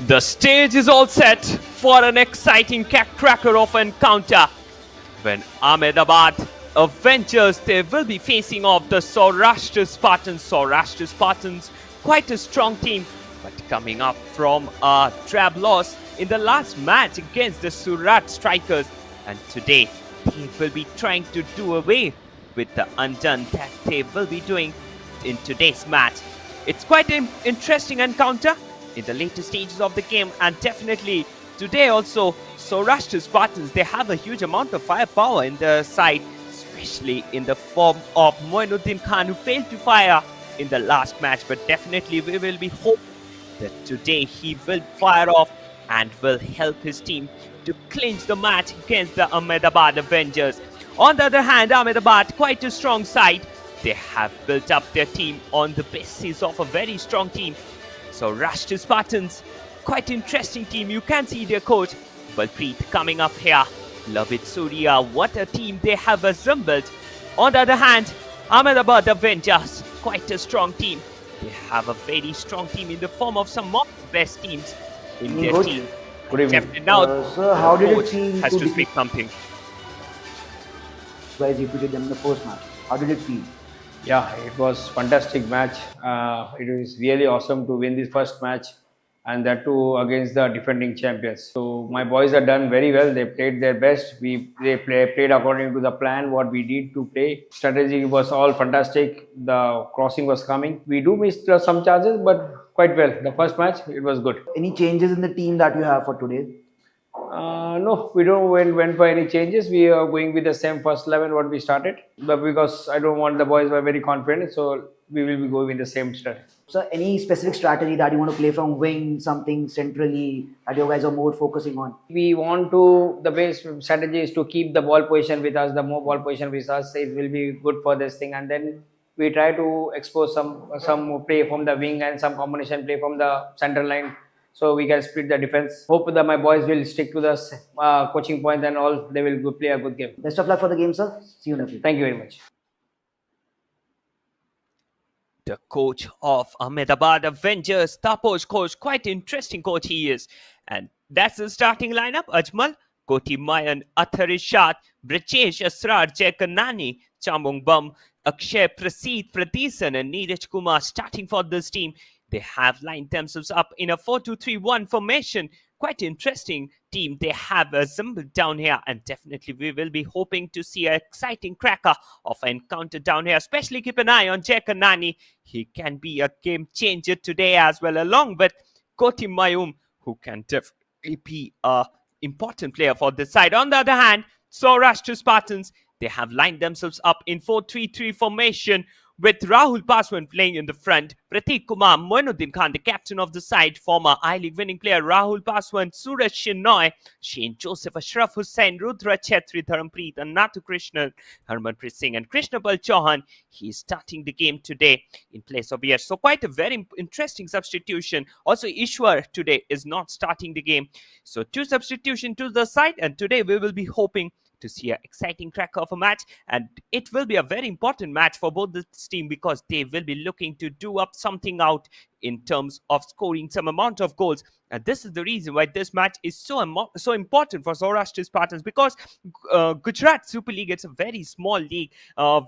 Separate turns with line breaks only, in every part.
The stage is all set for an exciting cracker of encounter when Ahmedabad Avengers, they will be facing off the Saurashtra Spartans. Saurashtra Spartans, quite a strong team, but coming up from a drab loss in the last match against the Surat Strikers. And today, they will be trying to do away with the undone that they will be doing in today's match. It's quite an interesting encounter in the later stages of the game, and definitely today also Saurashtra Spartans, they have a huge amount of firepower in the side, especially in the form of Moinuddin Khan, who failed to fire in the last match. But definitely we will be hoping that today he will fire off and will help his team to clinch the match against the Ahmedabad Avengers. On the other hand, Ahmedabad, quite a strong side. They have built up their team on the basis of a very strong team. So Saurashtra Spartans, quite interesting team. You can see their coach Balpreet coming up here. Labit Surya, what a team they have assembled. On the other hand, Ahmedabad Avengers, quite a strong team. They have a very strong team in the form of some of the best teams in their team.
Good evening.
Now,
sir, how did it feel
has to speak something.
Guys defeated them in the first match? How did it feel?
Yeah, it was fantastic match. It was really awesome to win this first match, and that too against the defending champions. So my boys have done very well. They played their best. They played according to the plan what we need to play. Strategy was all fantastic. The crossing was coming. We do miss some chances, but quite well. The first match, it was good.
Any changes in the team that you have for today?
No, we don't went for any changes. We are going with the same first 11 what we started. But because I don't want, the boys were very confident, so we will be going with the same strategy.
So any specific strategy that you want to play from wing, something centrally that you guys are more focusing on?
We want to, the base strategy is to keep the ball position with us. The more ball position with us, it will be good for this thing. And then we try to expose some play from the wing and some combination play from the center line, so we can split the defense. Hope that my boys will stick to the coaching point and all. They will play a good game.
Best of luck for the game, sir. See you in a few.
Thank you very much.
The coach of Ahmedabad Avengers, Taposh coach, quite interesting coach he is. And that's the starting lineup. Ajmal, Koti Mayan, Athar Ishad, Brijesh Asrar, Jaikanani, Chamung Bum, Akshay Praseed, Pradeesan and Neeraj Kumar starting for this team. They have lined themselves up in a 4-2-3-1 formation. Quite interesting team they have assembled down here, and definitely we will be hoping to see an exciting cracker of an encounter down here. Especially keep an eye on Jaikanani. He can be a game changer today as well, along with Koti Mayum, who can definitely be an important player for this side. On the other hand, Saurashtra Spartans, they have lined themselves up in 4-3-3 formation, with Rahul Paswan playing in the front, Prateek Kumar, Moinuddin Khan, the captain of the side, former I-League winning player Rahul Paswan, Suraj Shenoy, Shane Joseph, Ashraf Hussain, Rudra Chetri, Dharampreet, and Nathu Krishnan, Harmanpreet Singh, and Krishnapal Chauhan. He's starting the game today in place of Yash. So quite a very interesting substitution. Also, Ishwar today is not starting the game. So two substitutions to the side, and today we will be hoping to see an exciting cracker of a match, and it will be a very important match for both this team because they will be looking to do up something out in terms of scoring some amount of goals. And this is the reason why this match is so important for Saurashtra Spartans, because Gujarat Super League, it's a very small league,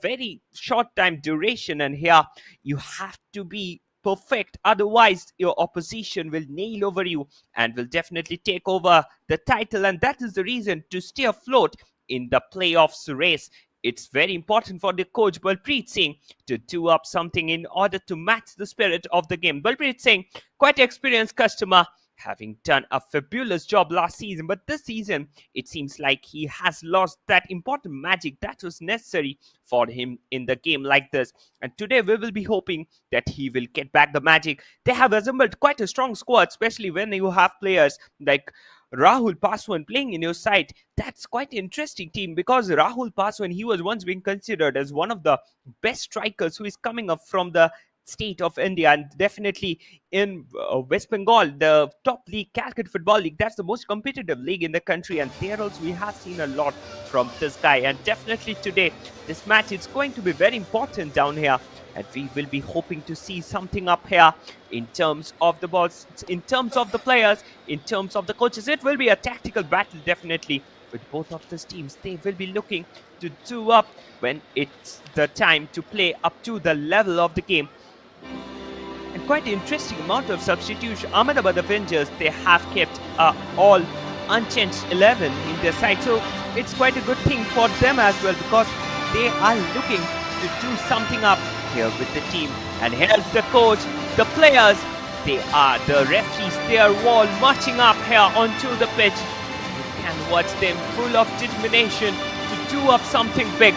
very short time duration, and here you have to be perfect, otherwise your opposition will nail over you and will definitely take over the title. And that is the reason to stay afloat in the playoffs race. It's very important for the coach Balpreet Singh to do up something in order to match the spirit of the game. Balpreet Singh, quite experienced customer, having done a fabulous job last season, but this season it seems like he has lost that important magic that was necessary for him in the game like this. And today we will be hoping that he will get back the magic. They have assembled quite a strong squad, especially when you have players like Rahul Paswan playing in your side. That's quite an interesting team, because Rahul Paswan, he was once being considered as one of the best strikers who is coming up from the state of India, and definitely in West Bengal, the top league, Calcutta Football League, that's the most competitive league in the country, and there also we have seen a lot from this guy. And definitely today, this match is going to be very important down here, and we will be hoping to see something up here in terms of the balls, in terms of the players, in terms of the coaches. It will be a tactical battle, definitely, with both of these teams. They will be looking to do up when it's the time to play up to the level of the game. And quite an interesting amount of substitution. Ahmedabad Avengers, they have kept all unchanged 11 in their side. So it's quite a good thing for them as well, because they are looking to do something up here with the team. And here's the coach, the players, they are the referees, they are all marching up here onto the pitch. You can watch them full of determination to do up something big.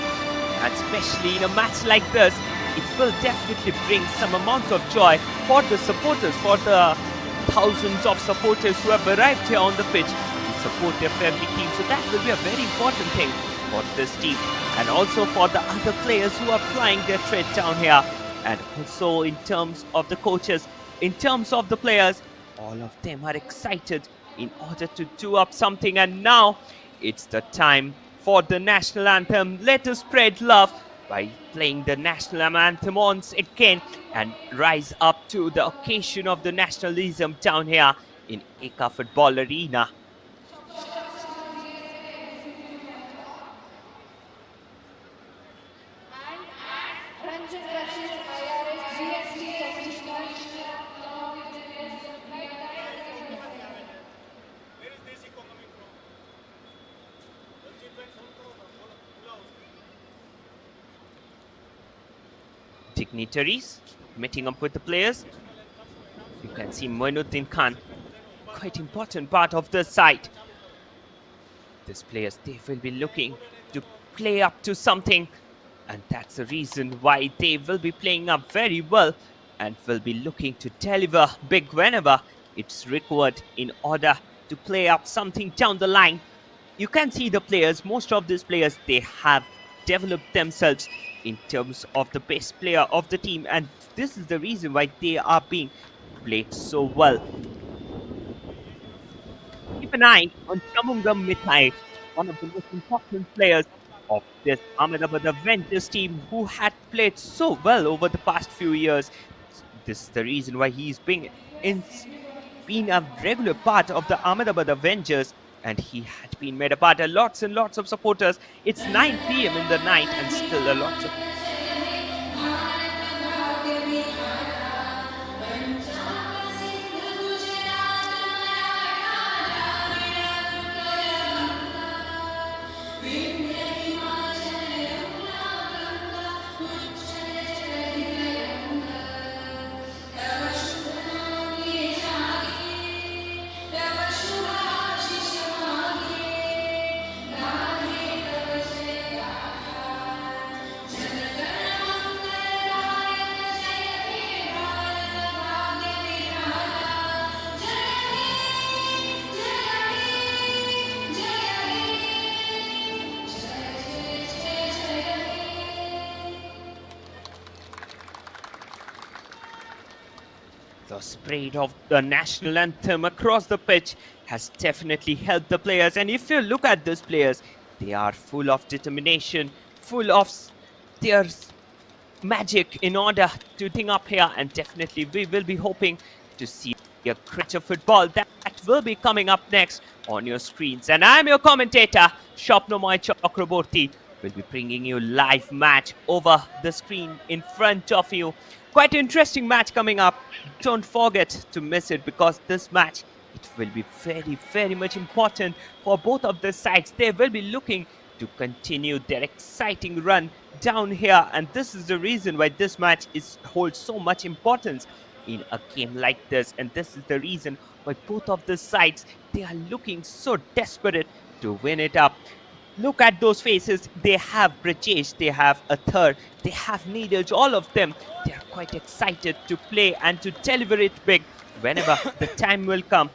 And especially in a match like this, it will definitely bring some amount of joy for the supporters, for the thousands of supporters who have arrived here on the pitch to support their favorite team. So that will be a very important thing for this team, and also for the other players who are plying their trade down here. And also in terms of the coaches, in terms of the players, all of them are excited in order to do up something. And now it's the time for the national anthem. Let us spread love by playing the national anthem once again and rise up to the occasion of the nationalism down here in Eka Football Arena. Dignitaries meeting up with the players. You can see Moinuddin Khan, quite important part of the side. These players, they will be looking to play up to something, and that's the reason why they will be playing up very well and will be looking to deliver big whenever it's required in order to play up something down the line. You can see the players, most of these players, they have developed themselves in terms of the best player of the team, and this is the reason why they are being played so well. Keep an eye on Chamungam Mithai, one of the most important players of this Ahmedabad Avengers team, who had played so well over the past few years. This is the reason why he's been a regular part of the Ahmedabad Avengers, and he had been made a part of lots and lots of supporters. It's 9 p.m. in the night and still a lot of... The spread of the national anthem across the pitch has definitely helped the players. And if you look at these players, they are full of determination, full of their magic in order to think up here. And definitely we will be hoping to see a great football that will be coming up next on your screens. And I'm your commentator, Shopnomai Chakraborty. Will be bringing you live match over the screen in front of you. Quite an interesting match coming up. Don't forget to miss it, because this match, it will be very, very much important for both of the sides. They will be looking to continue their exciting run down here, and this is the reason why this match holds so much importance in a game like this. And this is the reason why both of the sides, they are looking so desperate to win it up. Look at those faces. They have Brajesh, they have Athar, they have Neeraj, all of them. They are quite excited to play and to deliver it big whenever the time will come.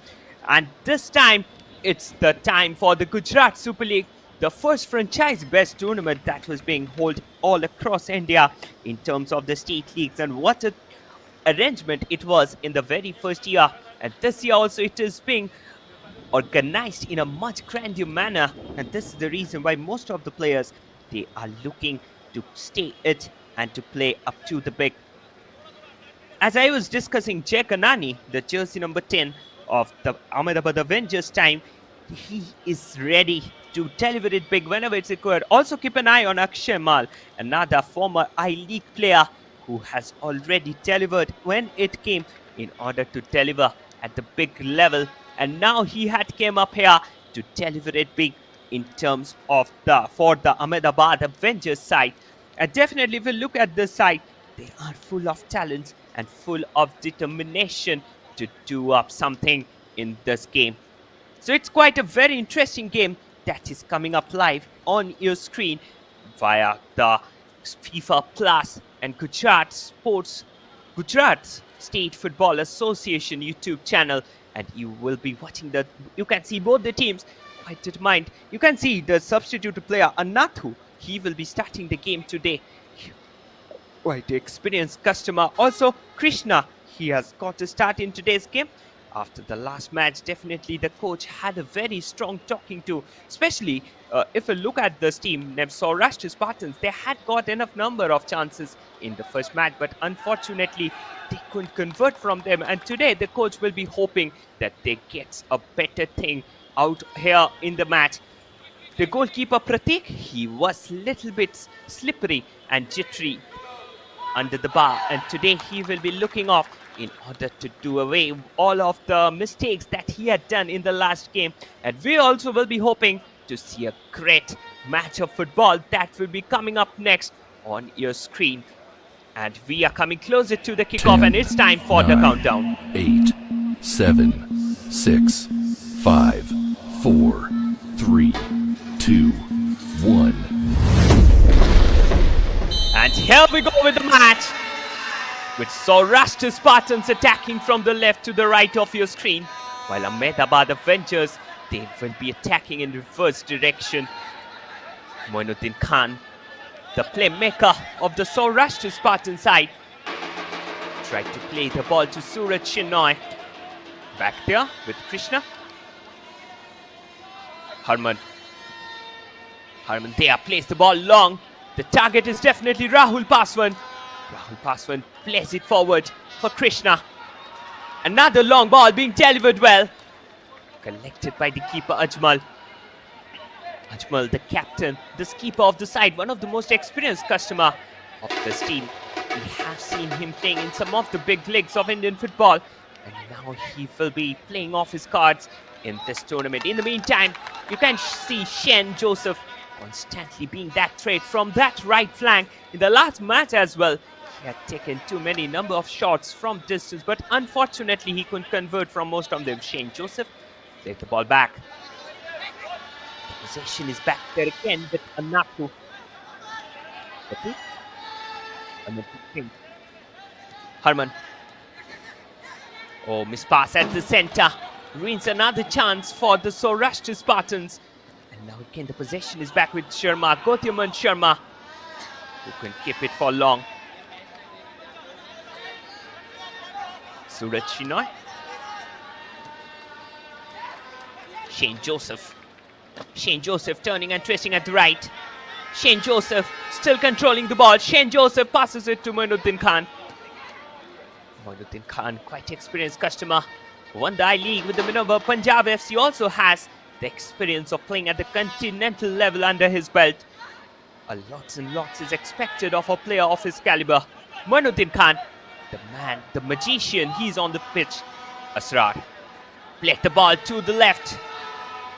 And this time, it's the time for the Gujarat Super League, the first franchise-based tournament that was being held all across India in terms of the state leagues. And what an arrangement it was in the very first year. And this year also it is being organized in a much grander manner, and this is the reason why most of the players, they are looking to stay it and to play up to the big. As I was discussing, Jay Kanani, the jersey number 10 of the Ahmedabad Avengers time, he is ready to deliver it big whenever it's required. Also keep an eye on Akshay Mal, another former I-League player who has already delivered when it came in order to deliver at the big level. And now he had came up here to deliver it big in terms of for the Ahmedabad Avengers side. And definitely if you look at this side, they are full of talents and full of determination to do up something in this game. So it's quite a very interesting game that is coming up live on your screen via the FIFA Plus and Gujarat State Football Association YouTube channel. And you will be watching you can see both the teams quite determined. You can see the substitute player Anathu. He will be starting the game today. Quite experienced customer. Also, Krishna, he has got a start in today's game. After the last match, definitely the coach had a very strong talking to, especially if you look at this team, SAURASHTRA Spartans, they had got enough number of chances in the first match, but unfortunately, they couldn't convert from them. And today, the coach will be hoping that they get a better thing out here in the match. The goalkeeper Pratik, he was a little bit slippery and jittery under the bar, and today he will be looking off in order to do away all of the mistakes that he had done in the last game. And we also will be hoping to see a great match of football that will be coming up next on your screen. And we are coming closer to the kickoff,
10,
and it's time for the
9,
countdown.
8, 7, 6, 5, 4, 3, 2, 1.
And here we go with the match, with SAURASHTRA Spartans attacking from the left to the right of your screen, while Ahmedabad Avengers, they will be attacking in reverse direction. Moinuddin Khan, the playmaker of the SAURASHTRA Spartan side, tried to play the ball to Suraj Shenoy. Back there with Krishna. Harman there plays the ball long. The target is definitely Rahul Paswan. Rahul Paswan plays it forward for Krishna. Another long ball being delivered well. Collected by the keeper Ajmal. Ajmal, the captain, the keeper of the side, one of the most experienced customer of this team. We have seen him playing in some of the big leagues of Indian football. And now he will be playing off his cards in this tournament. In the meantime, you can see Shen Joseph constantly being that threat from that right flank. In the last match as well, he had taken too many number of shots from distance, but unfortunately he couldn't convert from most of them. Shane Joseph played the ball back. The possession is back there again with Anathu. Harman. Oh, miss pass at the center. Ruins another chance for the SAURASHTRA Spartans. And now again the possession is back with Sharma, Gautyaman Sharma, who can keep it for long. Suraj Shenoy. Shane Joseph. Shane Joseph turning and twisting at the right. Shane Joseph still controlling the ball. Shane Joseph passes it to Moinuddin Khan. Moinuddin Khan, quite experienced customer. Won the I-League with the Minerva. Punjab FC also has the experience of playing at the continental level under his belt. Lots and lots is expected of a player of his caliber. Moinuddin Khan, the man, the magician, he's on the pitch. Asrar played the ball to the left.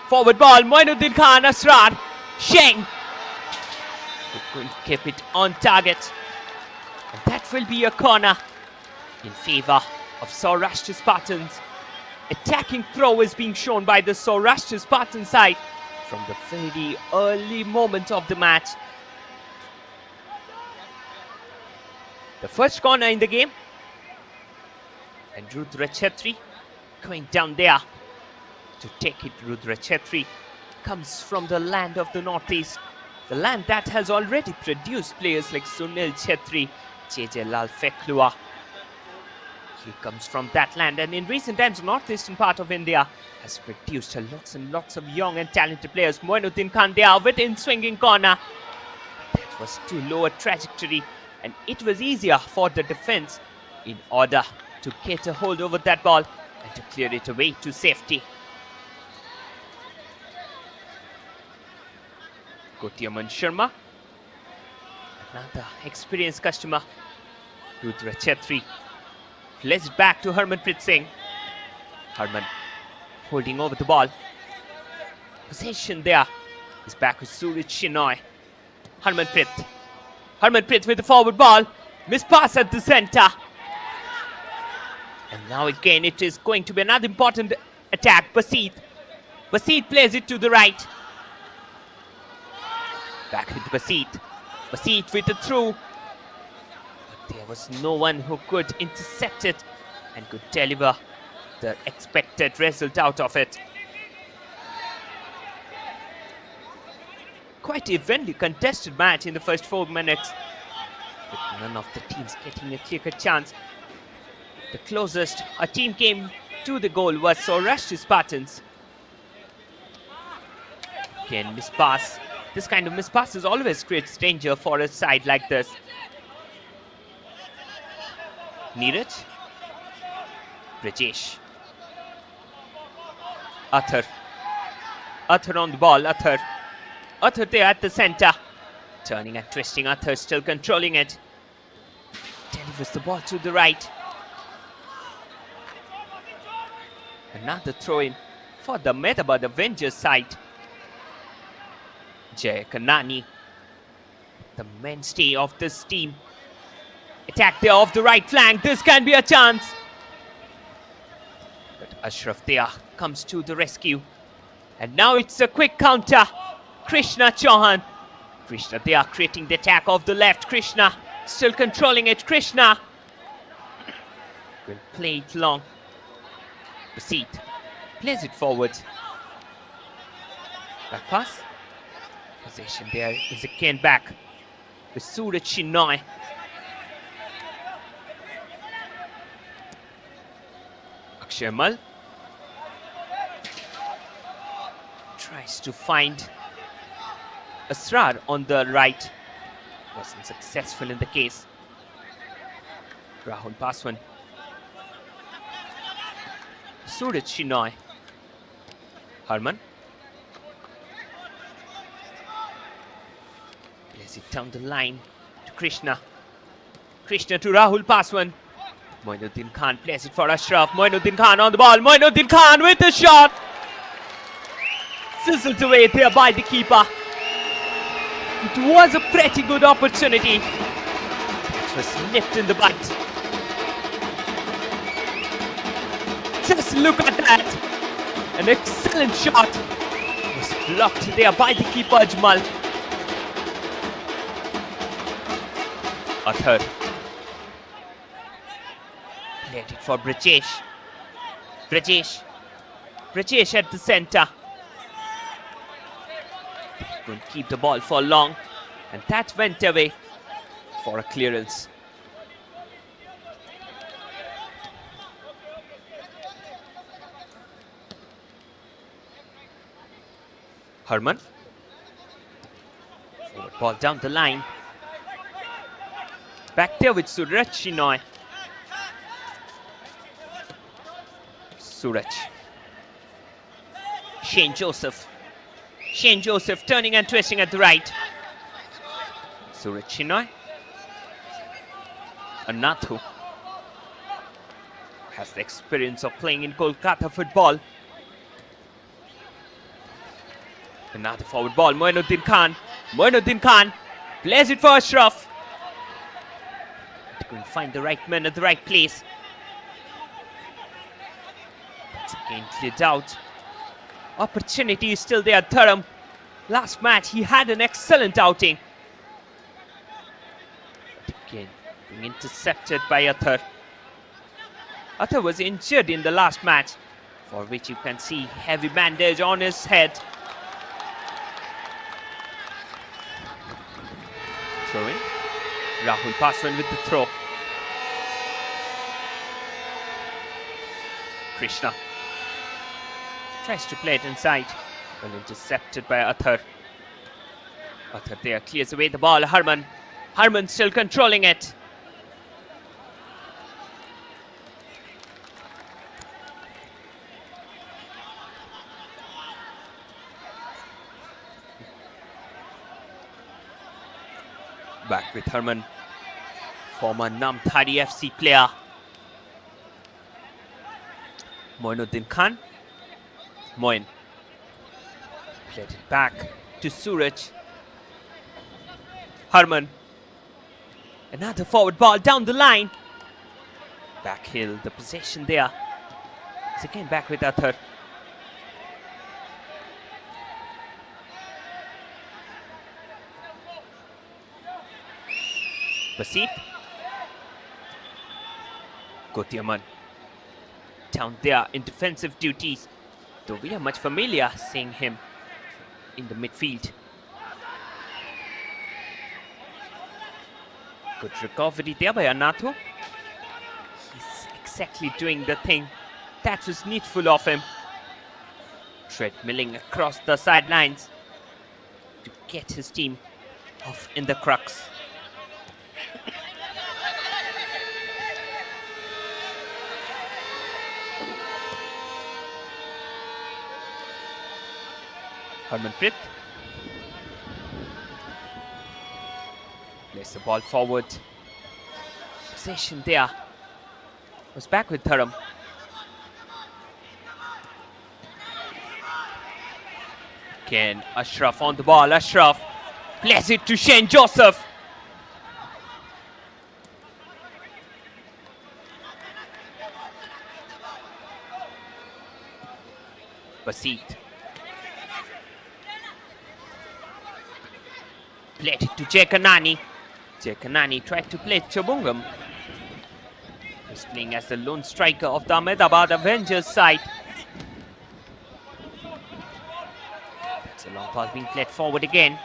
Forward ball, Moinuddin Khan, Asrar, Sheng. He couldn't keep it on target. And that will be a corner in favor of SAURASHTRA Spartans. Attacking throw is being shown by the SAURASHTRA Spartan side from the very early moment of the match. The first corner in the game. And Rudra Chetri going down there to take it. Rudra Chetri comes from the land of the Northeast. The land that has already produced players like Sunil Chetri, JJ Lal Feklua. He comes from that land, and in recent times, the northeastern part of India has produced lots and lots of young and talented players. Moinuddin Khan there with in swinging corner. That was too low a trajectory and it was easier for the defense in order to get a hold over that ball and to clear it away to safety. Kotiaman Sharma, another experienced customer. Rudra Chetri plays it back to Harmanpreet Singh. Harman holding over the ball. Possession there is back with Suraj Shenoy. Harmanpreet with the forward ball. Miss pass at the center. And now again it is going to be another important attack. Basit plays it to the right. Back with Basit with the through. But there was no one who could intercept it and could deliver the expected result out of it. Quite a evenly contested match in the first 4 minutes, with none of the teams getting a clear-cut chance. The closest a team came to the goal was SAURASHTRA Spartans. Again, mispass. This kind of mispasses always creates danger for a side like this. Neeraj. Brajesh. Athar on the ball. Athar there at the center. Turning and twisting. Athar still controlling it. Delivers the ball to the right. Another throw-in for the AHMEDABAD Avengers side. Jay Kanani, the mainstay of this team. Attack there off the right flank. This can be a chance. But Ashraf there comes to the rescue. And now it's a quick counter. Krishna Chauhan. Krishna there creating the attack off the left. Krishna still controlling it. Krishna will play it long. Basit plays it forward. Back pass. Possession there is again back with Suraj Shenoy. Akshay Mal tries to find Asrar on the right. Wasn't successful in the case. Rahul Paswan. Suraj Shenoy. Harman. Plays it down the line to Krishna. Krishna to Rahul Paswan. Moinuddin Khan plays it for Ashraf. Moinuddin Khan on the ball. Moinuddin Khan with a shot. Sizzled away there by the keeper. It was a pretty good opportunity. It was nipped in the butt. Just look at that. An excellent shot. Was blocked there by the keeper Ajmal. Athar. Played it for Brajesh. Brajesh at the center. Couldn't keep the ball for long, and that went away for a clearance. Harman. Forward ball down the line. Back there with Suraj Shenoy. Suraj. Shane Joseph turning and twisting at the right. Suraj Shenoy. Anathu has the experience of playing in Kolkata football. Another forward ball. Moinuddin Khan plays it for Ashraf. Couldn't find the right man at the right place. That's again cleared out. Opportunity is still there. Dharam. Last match he had an excellent outing. But again being intercepted by Athar. Athar was injured in the last match, for which you can see heavy bandage on his head. Throwing. Rahul Paswan with the throw. Krishna tries to play it inside. Well intercepted by Athar. Athar there clears away the ball. Harman Harman still controlling it. Back with Harman, former Namthari FC player. Moinuddin Khan. Moin. Played it back to Suraj. Harman. Another forward ball down the line. Backhill, the possession there. It's again back with Athar. Basit. Kotiaman. Down there in defensive duties. Though we are much familiar seeing him in the midfield. Good recovery there by Anatho. He's exactly doing the thing that was needful of him. Treadmilling across the sidelines to get his team off in the crux. Harmanpreet plays the ball forward. Possession there was back with Dharam. Again, Ashraf on the ball. Ashraf plays it to Shane Joseph. Basit. Played it to Jekanani. Jekanani tried to play Chabungam. He's playing as the lone striker of the Ahmedabad Avengers side. It's a long ball being played forward again.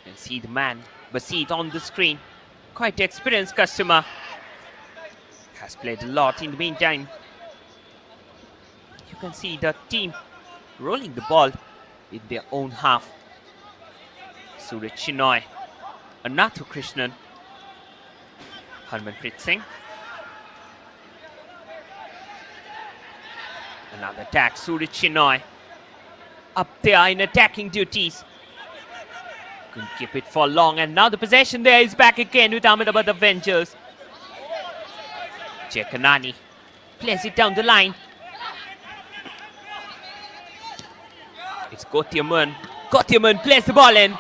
You can see the man, Basit, on the screen. Quite experienced customer. Has played a lot in the meantime. You can see the team rolling the ball in their own half. Suraj Shinoy, Anathu Krishnan, Harmanpreet Singh. Another attack, Suraj Shinoy. Up there in attacking duties. Couldn't keep it for long, and now the possession there is back again with Ahmedabad Avengers. Jekanani plays it down the line. It's Kotiaman. Kotiaman plays the ball in.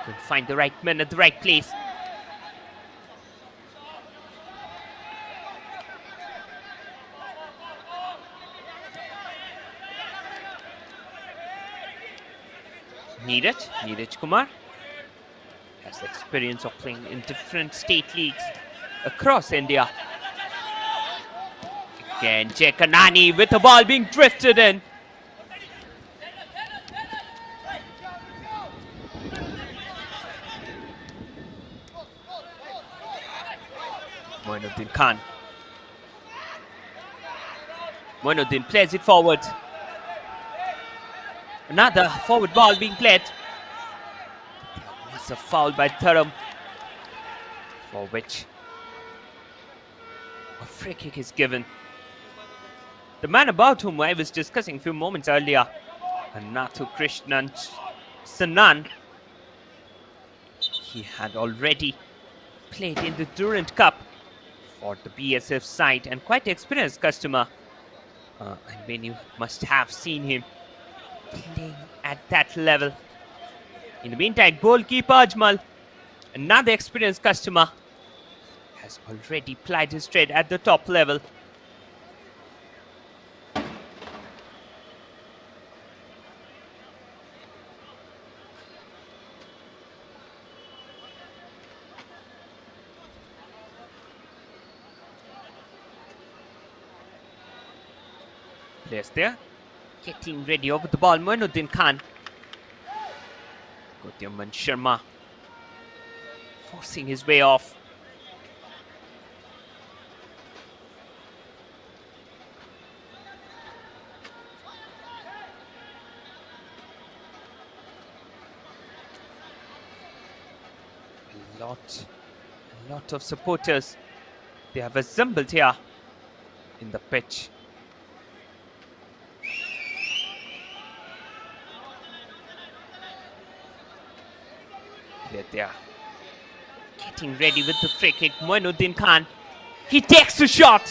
Couldn't find the right man at the right place. Neeraj Kumar has the experience of playing in different state leagues across India. Again, Jekanani with the ball being drifted in. Moinuddin Khan. Moinuddin plays it forward. Another forward ball being played. It's a foul by Dharam, for which a free kick is given. The man about whom I was discussing a few moments earlier, Anathu Krishnan Sanan, he had already played in the Durant Cup for the BSF side and quite experienced customer. And many must have seen him playing at that level. In the meantime, goalkeeper Ajmal, another experienced customer, has already plied his trade at the top level. Players there, getting ready over the ball. Moinuddin Khan Gautam Sharma forcing his way off. A lot of supporters. They have assembled here in the pitch. They are getting ready with the free kick. Moinuddin Khan. He takes the shot.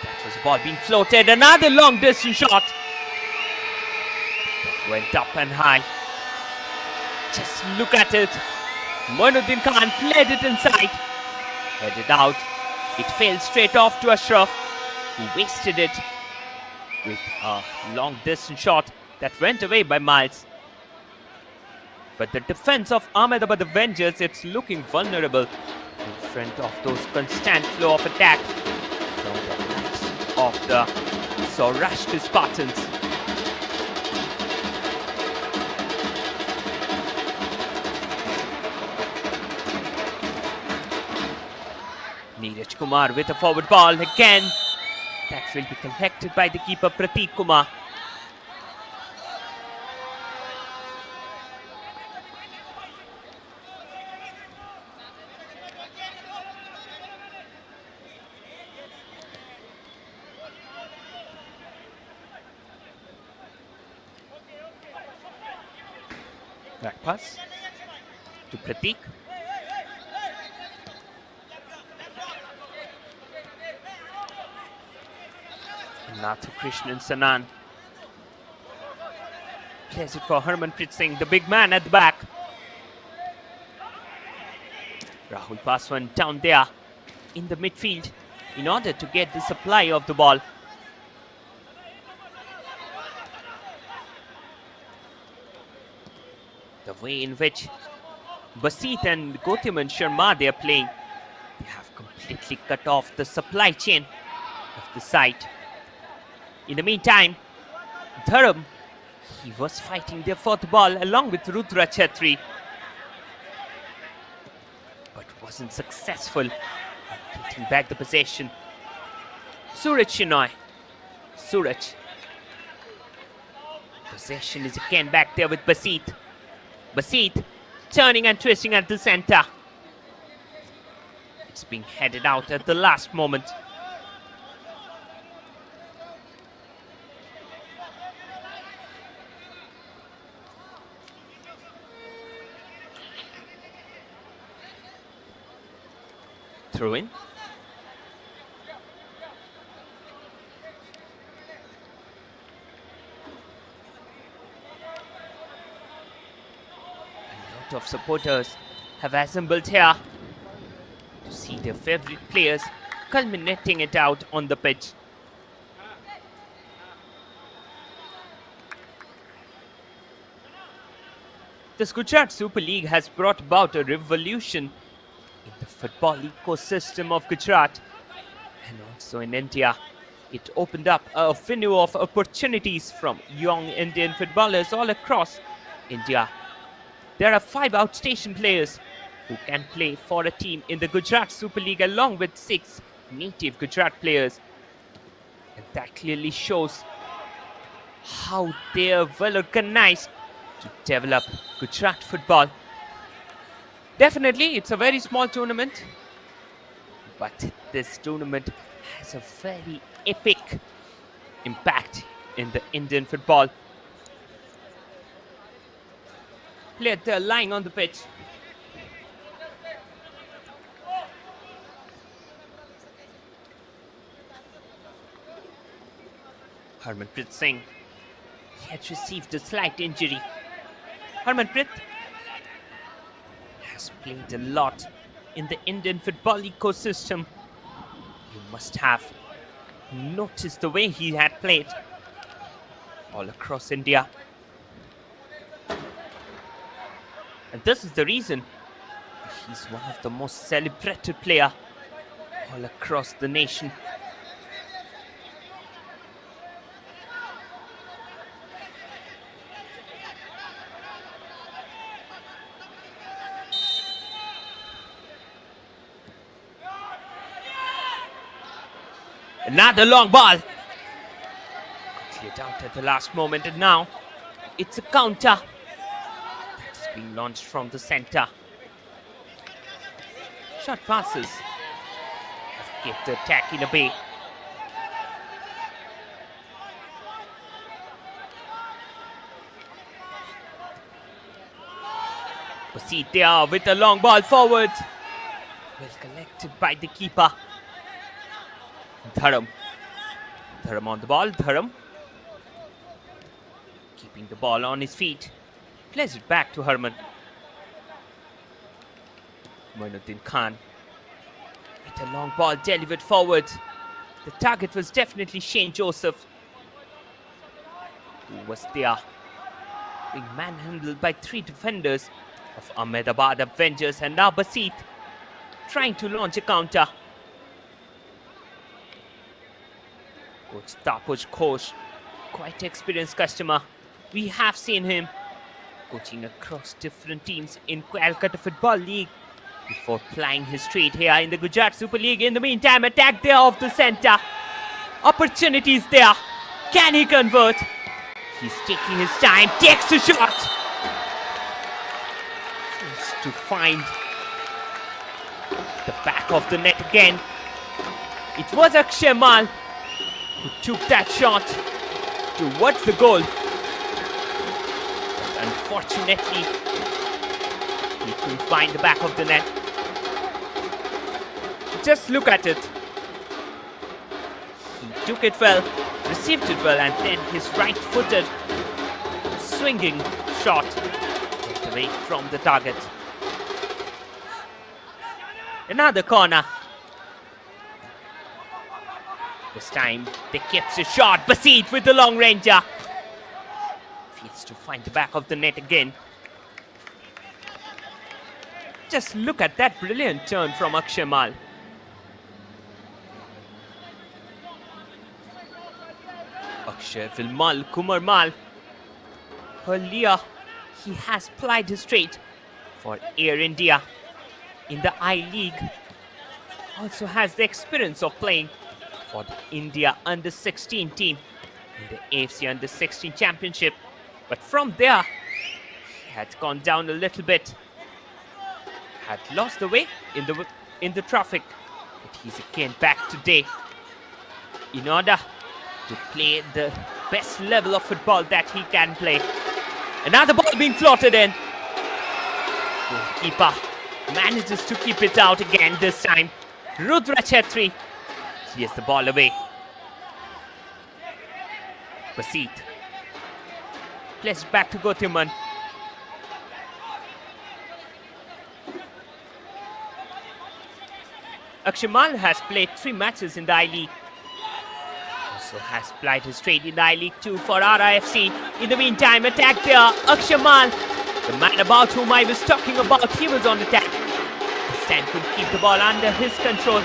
That was a ball being floated. Another long distance shot. That went up and high. Just look at it. Moinuddin Khan played it inside. Headed out. It fell straight off to Ashraf, who wasted it with a long distance shot that went away by miles. But the defense of Ahmedabad Avengers, it's looking vulnerable in front of those constant flow of attacks from the likes of the Saurashtra Spartans. Neeraj Kumar with a forward ball again. That will be collected by the keeper Prateek Kumar. Back pass to Prateek. Nathu Krishnan Sanan plays it for Harmanpreet Singh, the big man at the back. Rahul Paswan down there in the midfield in order to get the supply of the ball. The way in which Basit and Gautam Sharma they are playing, they have completely cut off the supply chain of the side. In the meantime, Dharam, he was fighting there for the ball along with Rudra Chetri, but wasn't successful in getting back the possession. Suraj Shinoy. Suraj. Possession is again back there with Basit. Basit turning and twisting at the center. It's being headed out at the last moment. Throw in. A lot of supporters have assembled here to see their favorite players culminating it out on the pitch. This Gujarat Super League has brought about a revolution in the football ecosystem of Gujarat and also in India. It opened up a venue of opportunities from young Indian footballers all across India. There are 5 outstation players who can play for a team in the Gujarat Super League along with 6 native Gujarat players. And that clearly shows how they are well organized to develop Gujarat football. Definitely, it's a very small tournament, but this tournament has a very epic impact in the Indian football. Players are lying on the pitch. Harmanpreet Singh had received a slight injury. Harmanpreet has played a lot in the Indian football ecosystem. You must have noticed the way he had played all across India. And this is the reason he's one of the most celebrated players all across the nation. Another long ball. Cleared out at the last moment, and now it's a counter that's being launched from the center. Short passes have kept the attack in a bay. Basit there with a long ball forward. Well collected by the keeper. Dharam on the ball. Dharam keeping the ball on his feet. Plays it back to Harman. Moinuddin Khan with a long ball delivered forward. The target was definitely Shane Joseph, who was there being manhandled by 3 defenders of Ahmedabad Avengers, and now Basit trying to launch a counter. Coach Taposh Ghosh, quite experienced customer. We have seen him coaching across different teams in Calcutta Football League before plying his trade here in the Gujarat Super League. In the meantime, attack there off the center. Opportunities there. Can he convert? He's taking his time, takes the shot. Fails to find the back of the net again. It was Akshay Mal who took that shot towards the goal. But unfortunately, he couldn't find the back of the net. Just look at it. He took it well, received it well, and then his right-footed swinging shot took away from the target. Another corner. This time they kept the shot. Basit with the long ranger. Fails to find the back of the net again. Just look at that brilliant turn from Akshay Mal. Akshay Vilmal Kumar Mal. Earlier, he has plied his trade for Air India in the I-League. Also has the experience of playing for the India Under-16 team in the AFC Under-16 Championship. But from there, he had gone down a little bit. Had lost the way in the traffic. But he's again back today in order to play the best level of football that he can play. Another ball being floated in. Goalkeeper manages to keep it out again this time. Rudra Chetri clears the ball away. Basit plays it back to Gotiman. Akshay Mal has played 3 matches in the I-League. Also has plied his trade in the I-League 2 for RIFC. In the meantime, attack there. Akshay Mal, the man about whom I was talking about, he was on attack. This time could keep the ball under his control.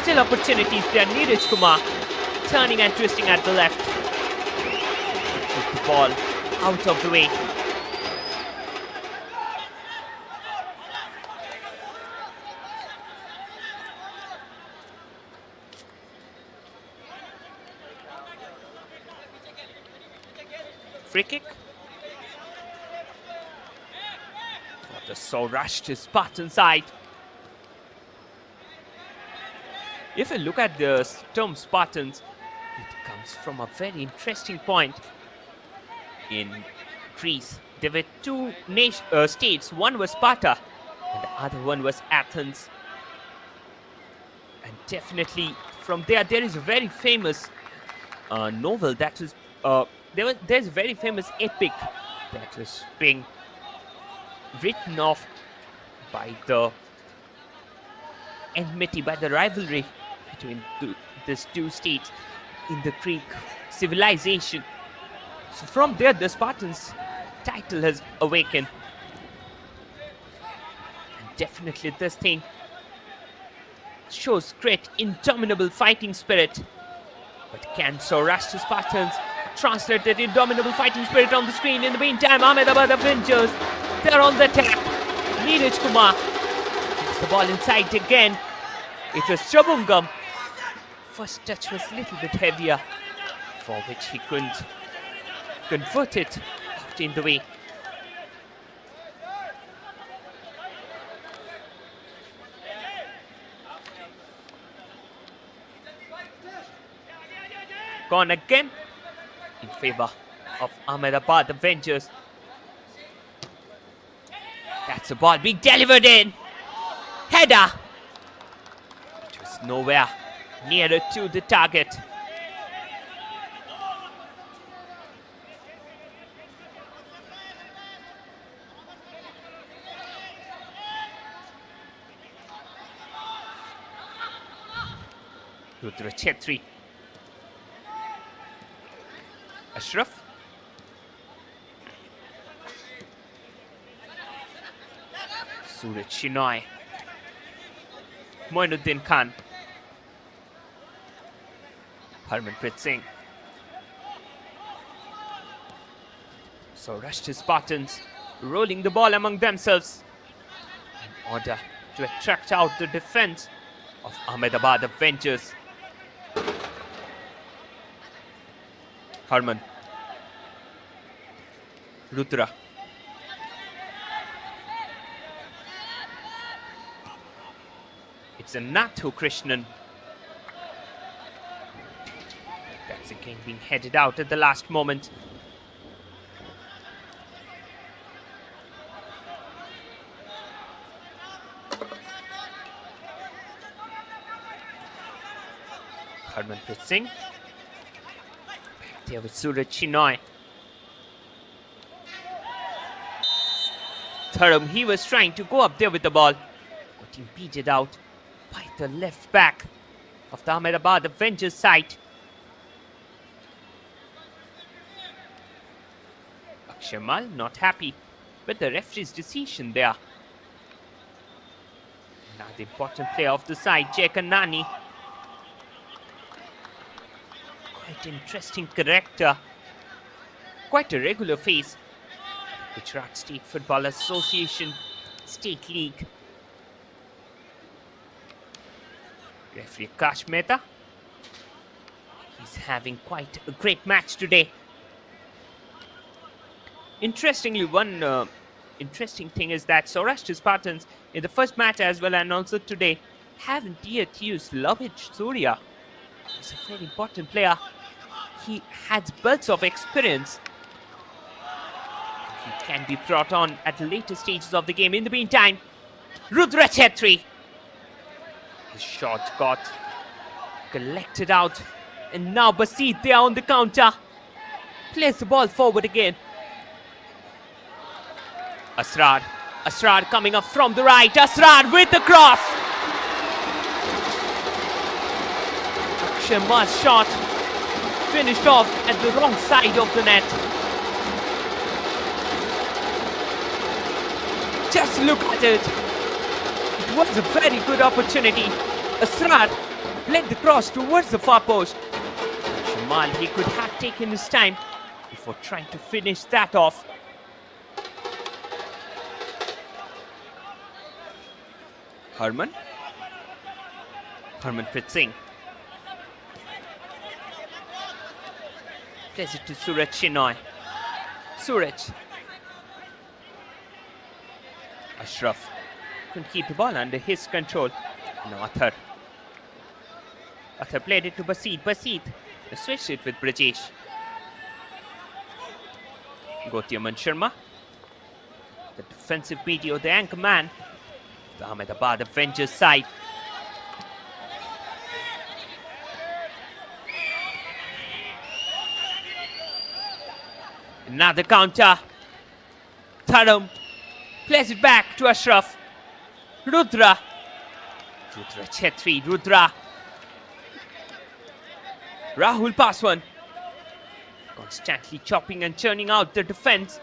Still opportunities there. Neeraj Kumar turning and twisting at the left. Keep the ball out of the way. Free kick for the Saurashtra Spartan side. If you look at the term Spartans, it comes from a very interesting point. In Greece, there were 2 states. One was Sparta and the other one was Athens. And definitely from there is a very famous novel that is there's a very famous epic that is being written off by the enmity, by the rivalry between these 2 states in the Greek civilization. So from there, the Spartans title has awakened. And definitely this thing shows great indomitable fighting spirit. But can Saurashtra Spartans translate that indomitable fighting spirit on the screen? In the meantime, Ahmedabad Avengers, they're on the attack. Neeraj Kumar gets the ball inside again. It was Chabungam first touch was a little bit heavier, for which he couldn't convert it out in the way. Gone again in favor of Ahmedabad Avengers. That's the ball being delivered in. Header. It was nowhere nearer to the target. Rudra Chetri. Ashraf. Suraj Shinoy. Moinuddin Khan. Harmanpreet Singh. Saurashtra Spartans rolling the ball among themselves in order to attract out the defense of Ahmedabad Avengers. Harman. Rudra. It's a Nathu Krishnan. That's again being headed out at the last moment. Harmanpreet Singh. Back there with Suraj Shinoy. Tharam, he was trying to go up there with the ball, but impeded out by the left back of the Ahmedabad Avengers side. Akshamal not happy with the referee's decision there. Now the important player of the side, Jay Kannani. Quite interesting character. Quite a regular face. Gujarat State Football Association State League. Referee Akash Mehta. He's having quite a great match today. Interestingly, one interesting thing is that Saurashtra Spartans in the first match as well and also today haven't yet used Lovich Surya. He's a very important player. He has belts of experience. He can be brought on at later stages of the game. In the meantime, Rudra Chetri. His shot got collected out. And now Basit there on the counter. Plays the ball forward again. Asrar. Asrar coming up from the right. Asrar with the cross. Akshamal's shot finished off at the wrong side of the net. Just look at it. It was a very good opportunity. Asrar led the cross towards the far post. Shamal, he could have taken his time before trying to finish that off. Harmanpreet Singh. Plays it to Suraj Shinoy. Suraj. Ashraf couldn't keep the ball under his control. Now Athar. Athar played it to Basit. Basit switched it with Brajesh. Gautyaman Sharma. The defensive video, the anchor man. The Ahmedabad Avengers side. Another counter. Tharam plays it back to Ashraf. Rudra. Rudra Chetri. Rudra. Rahul Paswan. Constantly chopping and churning out the defense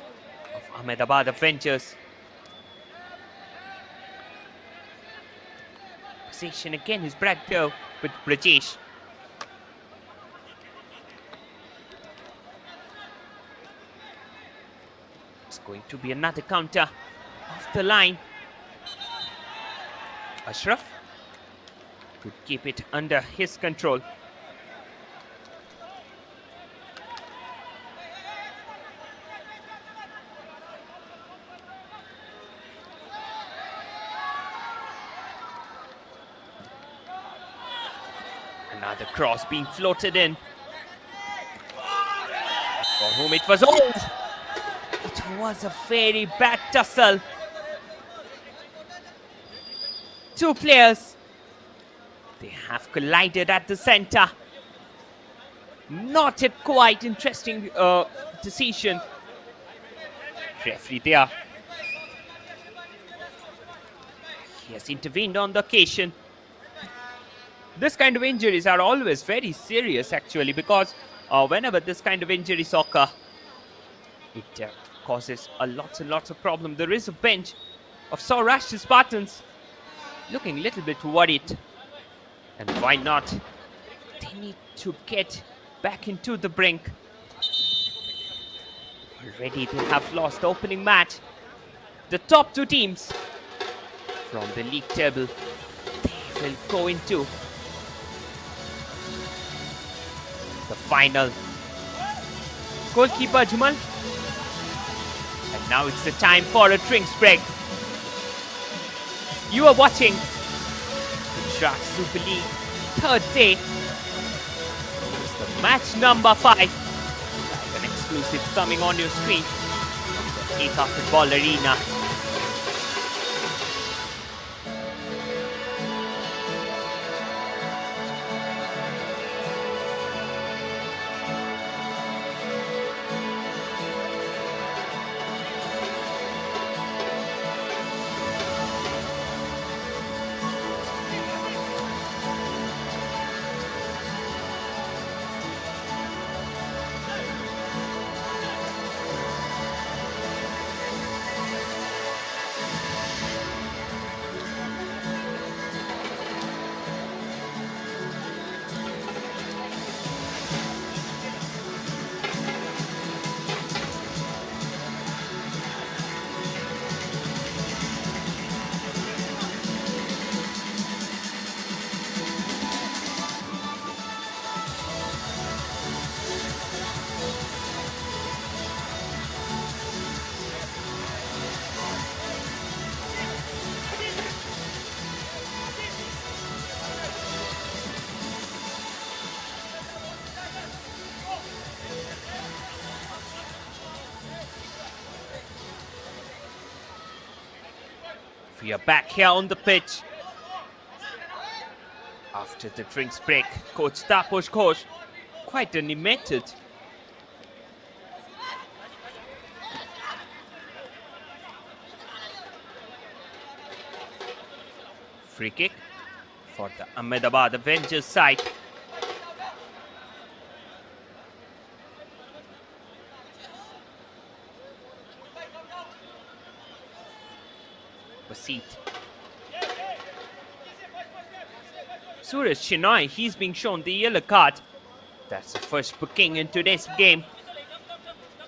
of Ahmedabad Avengers. Possession again is brought there with Brajesh. It's going to be another counter off the line. Ashraf could keep it under his control. Another cross being floated in. For whom it was old. It was a very bad tussle. Two players. They have collided at the center. Not a quite interesting decision. Referee there. He has intervened on the occasion. This kind of injuries are always very serious actually, because whenever this kind of injuries occur, it causes a lots and lots of problems. There is a bench of SAURASHTRA Spartans looking a little bit worried. And why not? They need to get back into the brink. Already they have lost the opening match. The top two teams from the league table, they will go into the final. Goalkeeper Ajmal. And now it's the time for a drinks break. You are watching Gujarat Super League third day. It's the match number 5. An exclusive coming on your screen from the Eka Football Arena. We are back here on the pitch. After the drinks break, Coach Taposh Ghosh quite animated. Free kick for the Ahmedabad Avengers side. Basit. Suraj Chennai, he's being shown the yellow card. That's the first booking in today's game.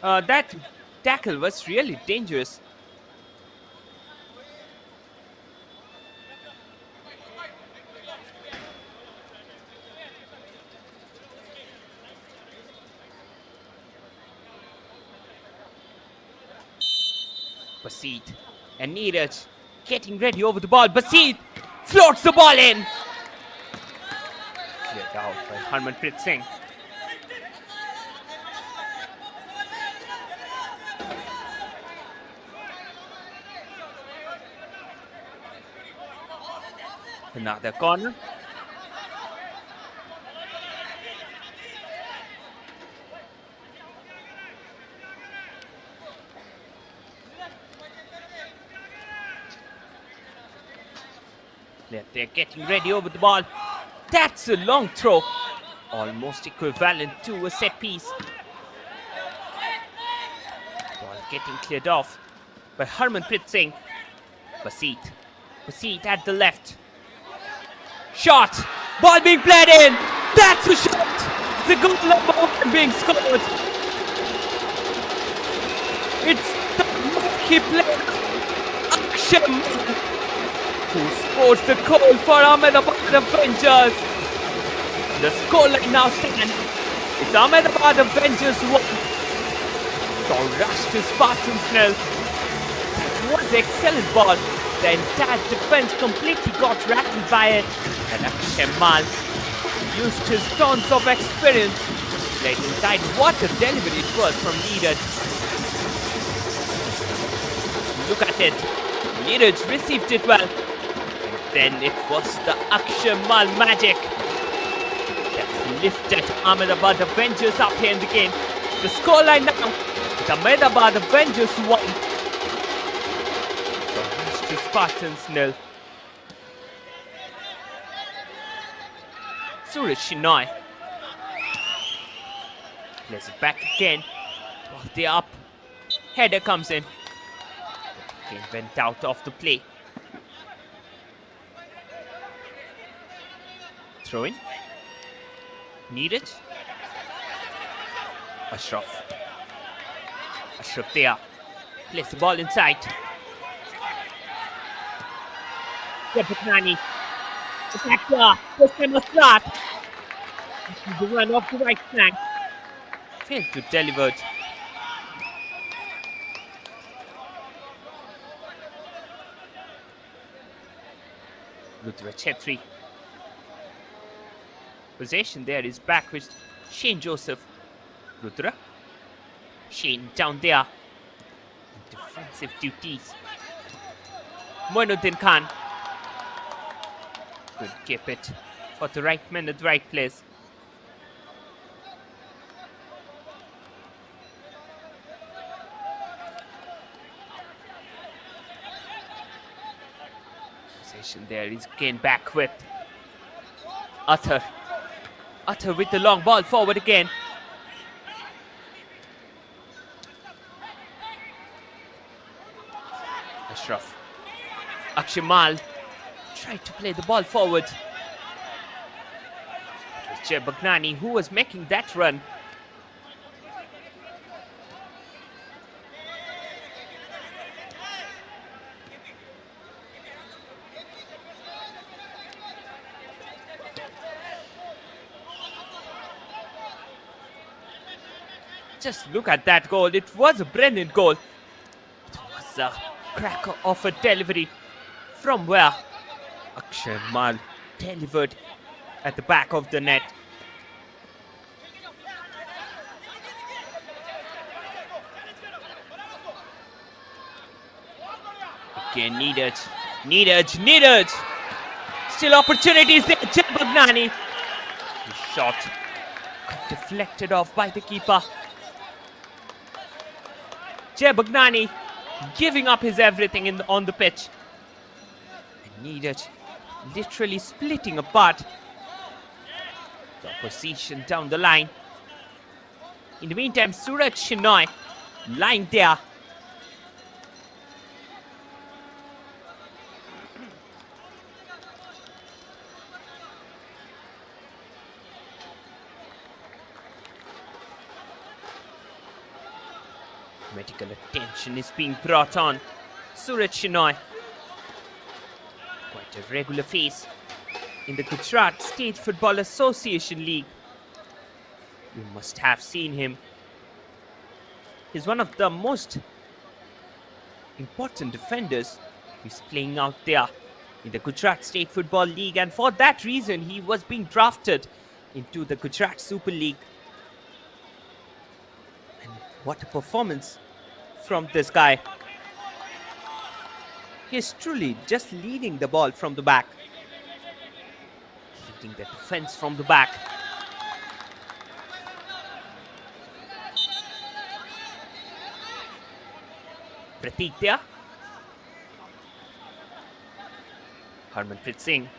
That tackle was really dangerous. Basit and Neeraj getting ready over the ball. Basit floats the ball in. Cleared out by Harmanpreet Singh. Another corner. They're getting ready over the ball. That's a long throw. Almost equivalent to a set piece. Ball getting cleared off by Harmanpreet Singh. Basit. Basit at the left. Shot. Ball being played in. That's a shot. The goal of being scored. It's the monkey player Akshay who scores the goal for Ahmedabad Avengers. The scoreline now stands. It's Ahmedabad Avengers 1. SAURASHTRA Spartans 0. That was an excellent ball. The entire defense completely got rattled by it. And Akshay used his tons of experience. Let inside what a delivery it was from Neeraj. Look at it. Neeraj received it well. And then it was the Akshamal magic that lifted Ahmedabad Avengers up here in the game. The scoreline now, the Ahmedabad Avengers 1. The Spartans 0. Suraj Shinoy plays it back again. Well, they're up. Header comes in. The game went out of the play. Throw in. Neeraj. Ashraf. Ashraf there. Plays the ball inside. Jabhatnani. Attack there. First time a start. The run off the right flank. Failed to deliver it. Rudra Chetri. Possession there is back with Shane Joseph. Rudra. Shane down there. Defensive duties. Moinuddin Khan. Could keep it for the right man at the right place. Possession there is gained back with Athar. Athar with the long ball forward again. Ashraf. Akshamal tried to play the ball forward. It was Jay Bagnani who was making that run. Just look at that goal. It was a brilliant goal. It was a cracker of a delivery from where Akshay Mal delivered at the back of the net. Again, Neeraj. Still opportunities there. Jay Bagnani. His shot got deflected off by the keeper. Jay Bagnani giving up his everything on the pitch. And Neeraj literally splitting apart the opposition down the line. In the meantime, Suraj Shinoy lying there. Medical attention is being brought on Suraj Shinoy. Quite a regular face in the Gujarat State Football Association League. You must have seen him. He's one of the most important defenders who's playing out there in the Gujarat State Football League, and for that reason he was being drafted into the Gujarat Super League. And what a performance from this guy. He is truly just leading the ball from the back. Leading the defense from the back. Pratik there. Harmanpreet Singh,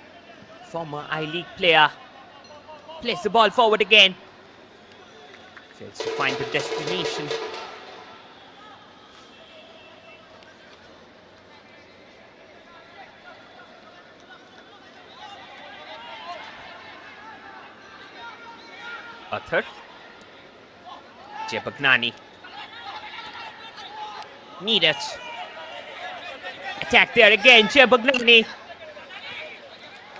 former I-League player, plays the ball forward again. Fails to find the destination. Athar. Jay Bagnani. Neeraj. Attack there again, Jay Bagnani.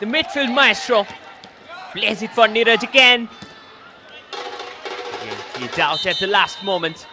The midfield maestro plays it for Neeraj again. He's out at the last moment.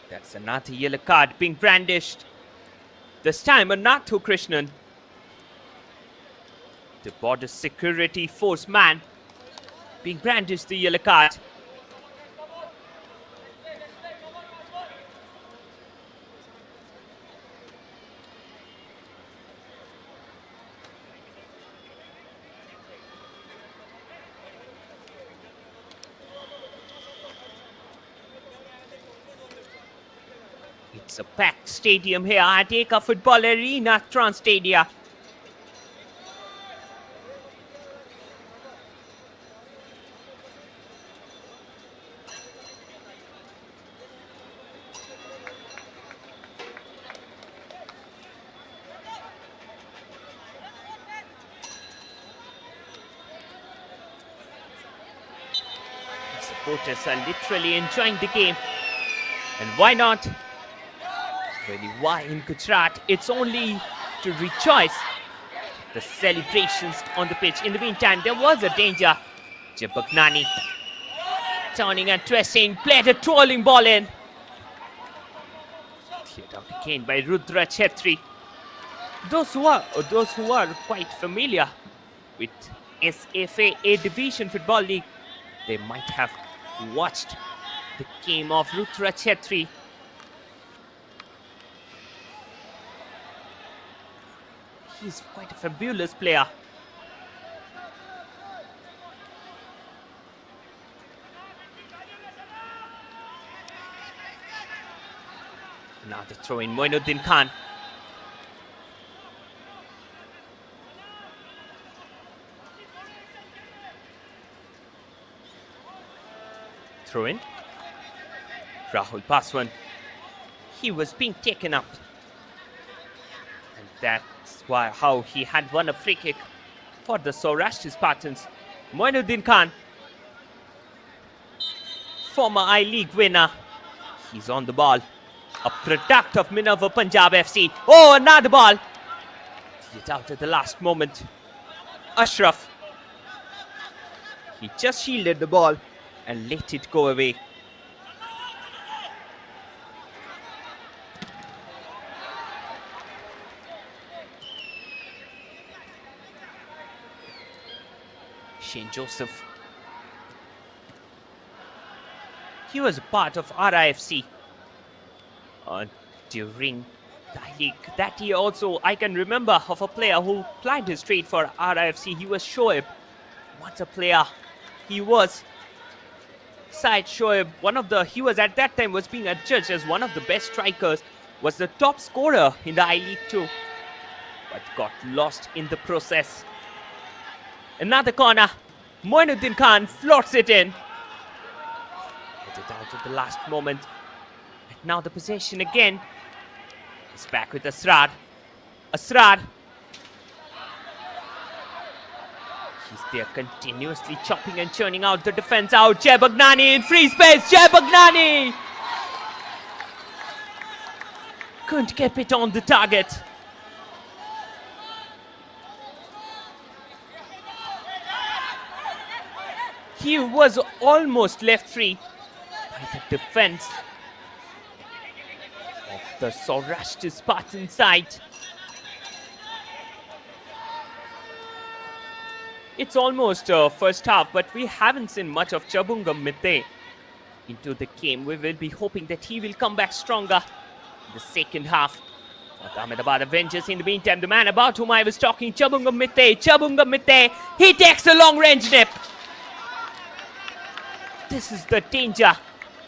That's another yellow card being brandished. This time, Anathu Krishnan, the border security force man, being brandished the yellow card. It's a packed stadium here at Eka Football Arena, Transstadia. Supporters are literally enjoying the game. And why not? Really, why in Gujarat? It's only to rejoice. The celebrations on the pitch. In the meantime, there was a danger. Jabagnani turning and twisting, played a twirling ball in. Cleared out again by Rudra Chetri. Those who are quite familiar with SFA A Division Football League, they might have watched the game of Rudra Chetri. He's quite a fabulous player. Now the throw in Moinuddin Khan. Throw in. Rahul Paswan. He was being taken up. And that's how he had won a free kick for the Saurashtra Spartans. Moinuddin Khan, former I-League winner. He's on the ball. A product of Minerva Punjab FC. Oh, another ball. Get out at the last moment. Ashraf. He just shielded the ball and let it go away. Shane Joseph. He was a part of RIFC during the league. That year also, I can remember of a player who plied his trade for RIFC. He was Shoaib. What a player he was. Said Shoaib, he was at that time was being adjudged as one of the best strikers, was the top scorer in the I-League too, but got lost in the process. Another corner. Moinuddin Khan floats it in. Put it out at the last moment. And now the possession again. He's back with Asrar. Asrar. He's there continuously chopping and churning out the defense out. Jabagnani in free space. Jabagnani! Couldn't keep it on the target. He was almost left free by the defense of the Saurashtra Spartan side. It's almost first half, but we haven't seen much of Chabungam Mitte into the game. We will be hoping that he will come back stronger in the second half. For the Ahmedabad Avengers, in the meantime, the man about whom I was talking, Chabungam Mitte, he takes a long range nip. This is the danger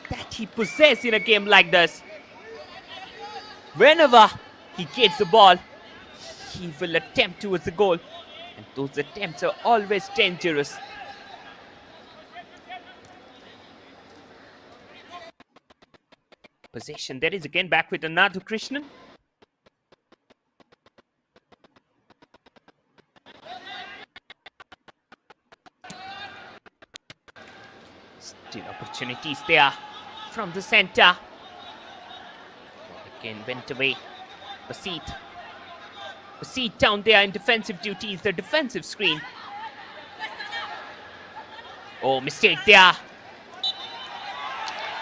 that he possesses in a game like this. Whenever he gets the ball, he will attempt towards the goal. And those attempts are always dangerous. Possession, there is again back with Anathu Krishnan. Still opportunities there from the center. Again went away. Basit down there in defensive duties, the defensive screen. Oh, mistake there.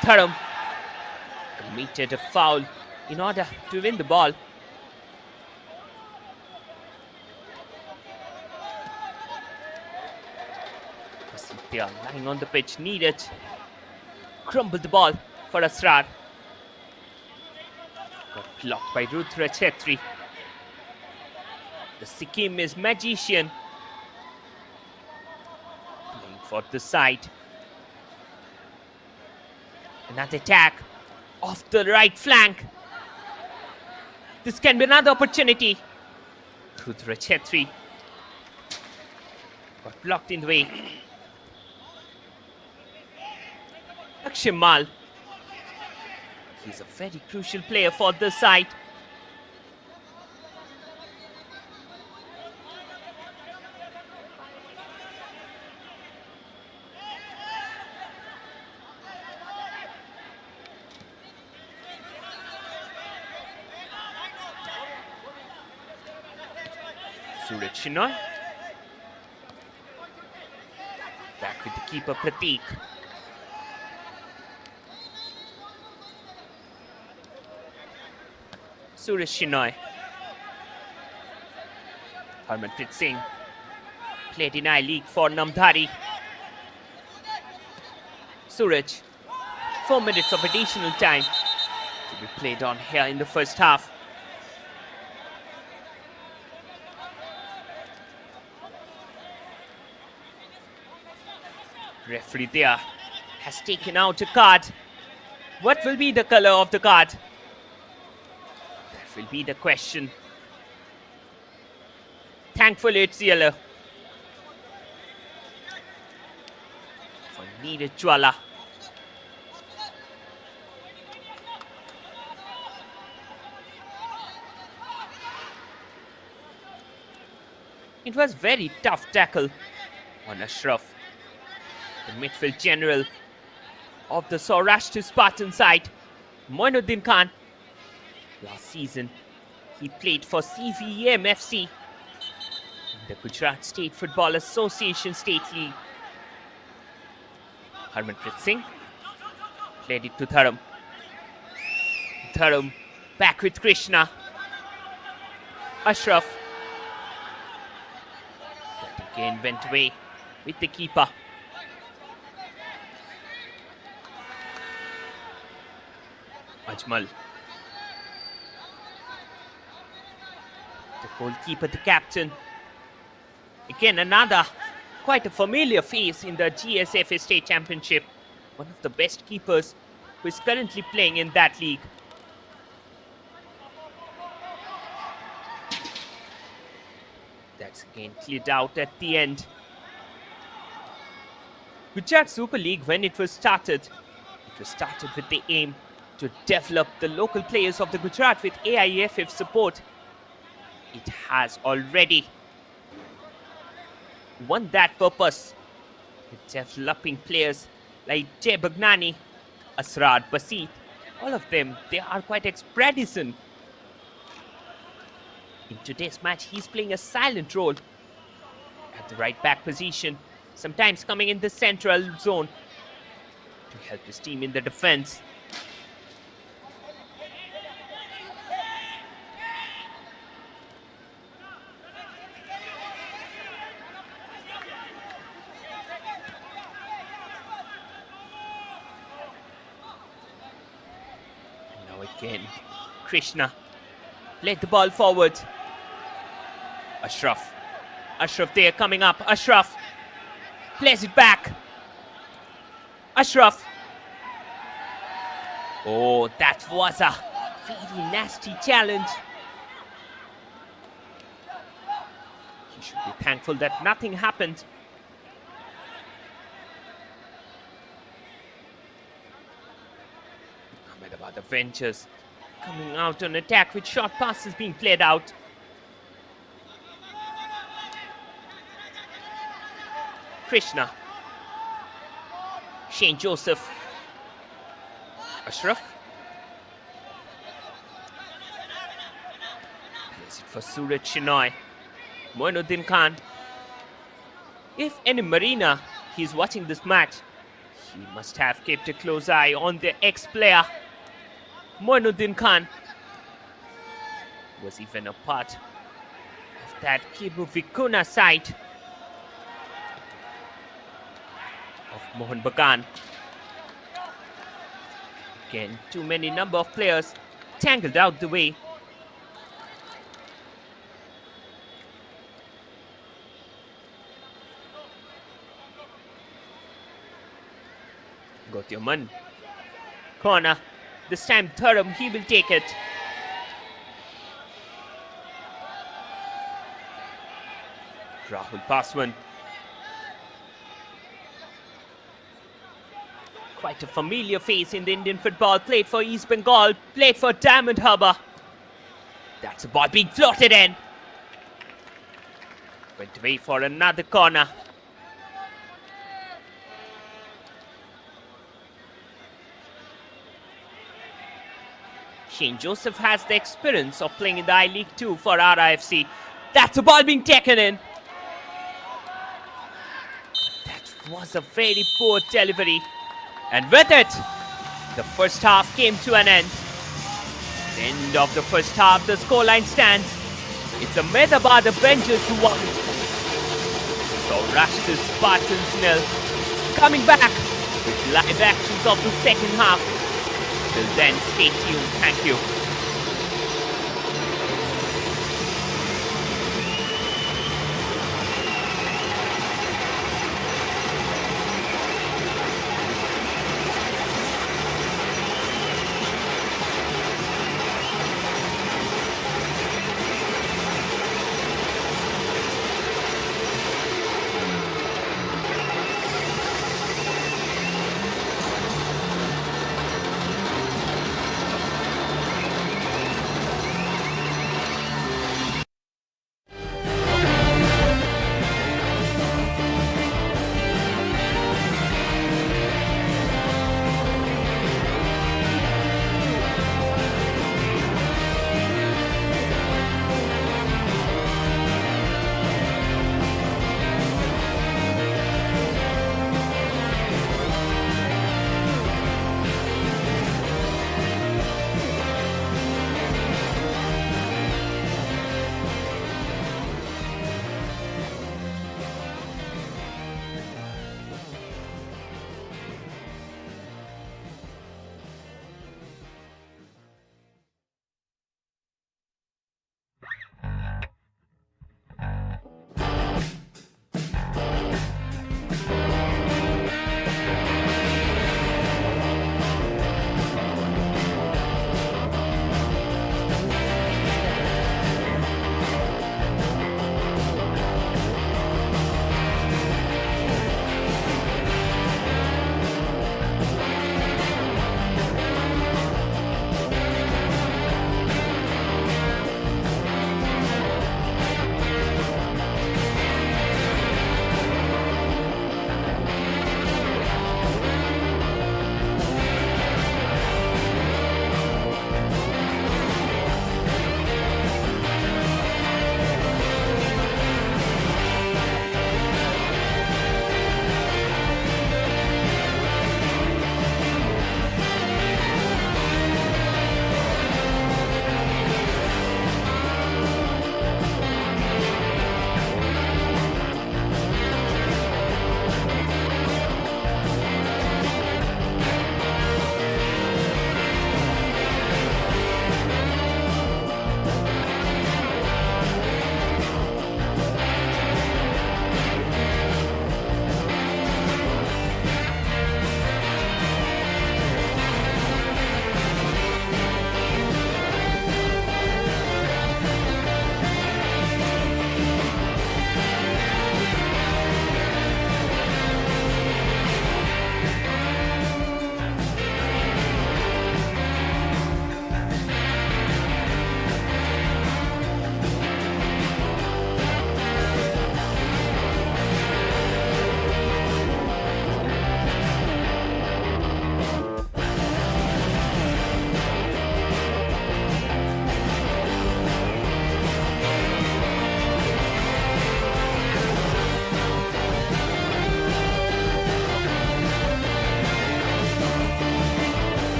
Tharam Committed a foul in order to win the ball. They are lying on the pitch, needed. Crumbled the ball for Asrar. Got blocked by Rutra Chetri. The Sikkimese magician playing for the side. Another attack off the right flank. This can be another opportunity. Rutra Chetri got blocked in the way. Akshimal. He's a very crucial player for the side. Suraj Shinoy. Back with the keeper Prateek. Suraj Shinoy. Harmanpreet Singh played in I-League for Namdhari. Suraj, 4 minutes of additional time to be played on here in the first half. Referee there has taken out a card. What will be the color of the card? That will be the question. Thankfully, it's yellow. For Neeraj Jwala. It was very tough tackle on Ashraf, the midfield general of the Saurashtra Spartan side. Moinuddin Khan. Last season, he played for CVM FC in the Gujarat State Football Association State League. Harmanpreet Singh played it to Dharam. Dharam back with Krishna. Ashraf. That again went away with the keeper. Ajmal. The goalkeeper, the captain. Again, another quite a familiar face in the GSFA State Championship. One of the best keepers who is currently playing in that league. That's again cleared out at the end. Gujarat Super League, when it was started with the aim to develop the local players of the Gujarat with AIFF support. It has already won that purpose with developing players like Jay Bagnani, Asrar Basit. All of them, they are quite expressive. In today's match, he's playing a silent role at the right back position, sometimes coming in the central zone to help his team in the defense. Again, Krishna led the ball forward. Ashraf there coming up. Ashraf plays it back. Ashraf. Oh, that was a very nasty challenge. He should be thankful that nothing happened. AHMEDABAD AVENGERS coming out on attack with short passes being played out. Krishna. Shane Joseph. Ashraf. Plays it for Suraj Shinoy. Moinuddin Khan. If any Marina he's watching this match, he must have kept a close eye on the ex-player. Moinuddin Khan was even a part of that Kibu Vikuna side of Mohan Bagan. Again, too many number of players tangled out the way. Gotyaman. Corner. This time Dharam, he will take it. Rahul Paswan. Quite a familiar face in the Indian football. Played for East Bengal, played for Diamond Harbour. That's a ball being floated in. Went away for another corner. Shane Joseph has the experience of playing in the I-League 2 for RIFC. That's a ball being taken in. That was a very poor delivery. And with it, the first half came to an end. At the end of the first half, the scoreline stands. It's AHMEDABAD Avengers who won. SAURASHTRA Spartans 0. Coming back with live actions of the second half. Till then, stay tuned. Thank you.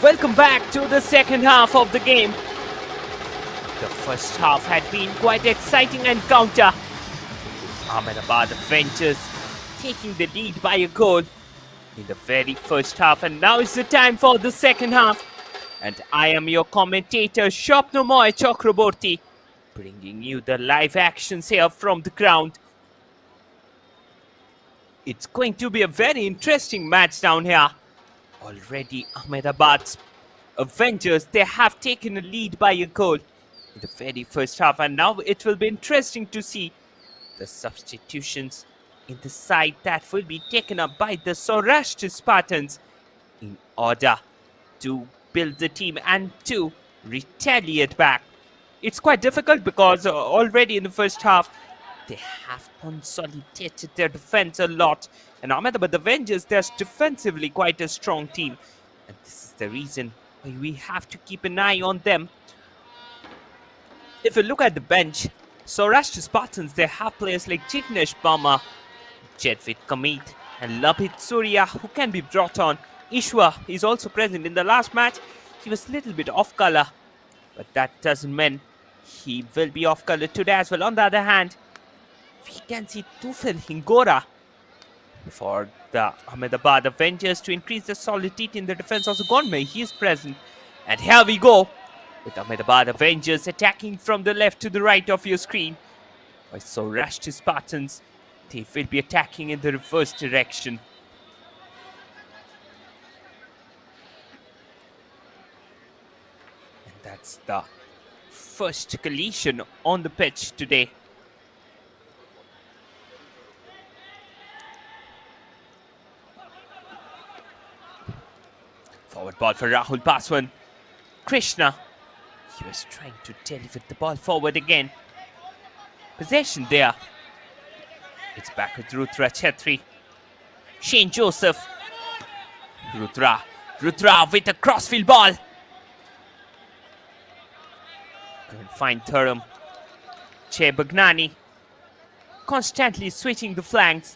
Welcome back to the second half of the game. The first half had been quite exciting encounter. Ahmedabad Avengers taking the lead by a goal in the very first half, and now it's the time for the second half. And I am your commentator Shopnomoy Chakraborty, bringing you the live actions here from the ground. It's going to be a very interesting match down here. Already Ahmedabad's Avengers, they have taken a lead by a goal in the very first half, and now it will be interesting to see the substitutions in the side that will be taken up by the Saurashtra Spartans in order to build the team and to retaliate back. It's quite difficult because already in the first half they have consolidated their defense a lot, and Ahmedabad Avengers, they're defensively quite a strong team, and this is the reason why we have to keep an eye on them. If you look at the bench, Saurashtra Spartans, they have players like Jignesh Bama, Jedvid Kamit and Labhit Surya who can be brought on. Ishwa is also present. In the last match, he was a little bit off color, but that doesn't mean he will be off color today as well. On the other hand, we can see Tufel Hingora for the Ahmedabad Avengers to increase the solidity in the defense. Also Gonmei, he is present. And here we go with Ahmedabad Avengers attacking from the left to the right of your screen. By Saurashtra Spartans, they will be attacking in the reverse direction. And that's the first collision on the pitch today. Forward ball for Rahul Paswan. Krishna, he was trying to deliver the ball forward again. Possession there. It's back with Rudra Chetri. Shane Joseph. Rudra with a crossfield ball. Couldn't find Thuram. Che Bagnani constantly switching the flanks.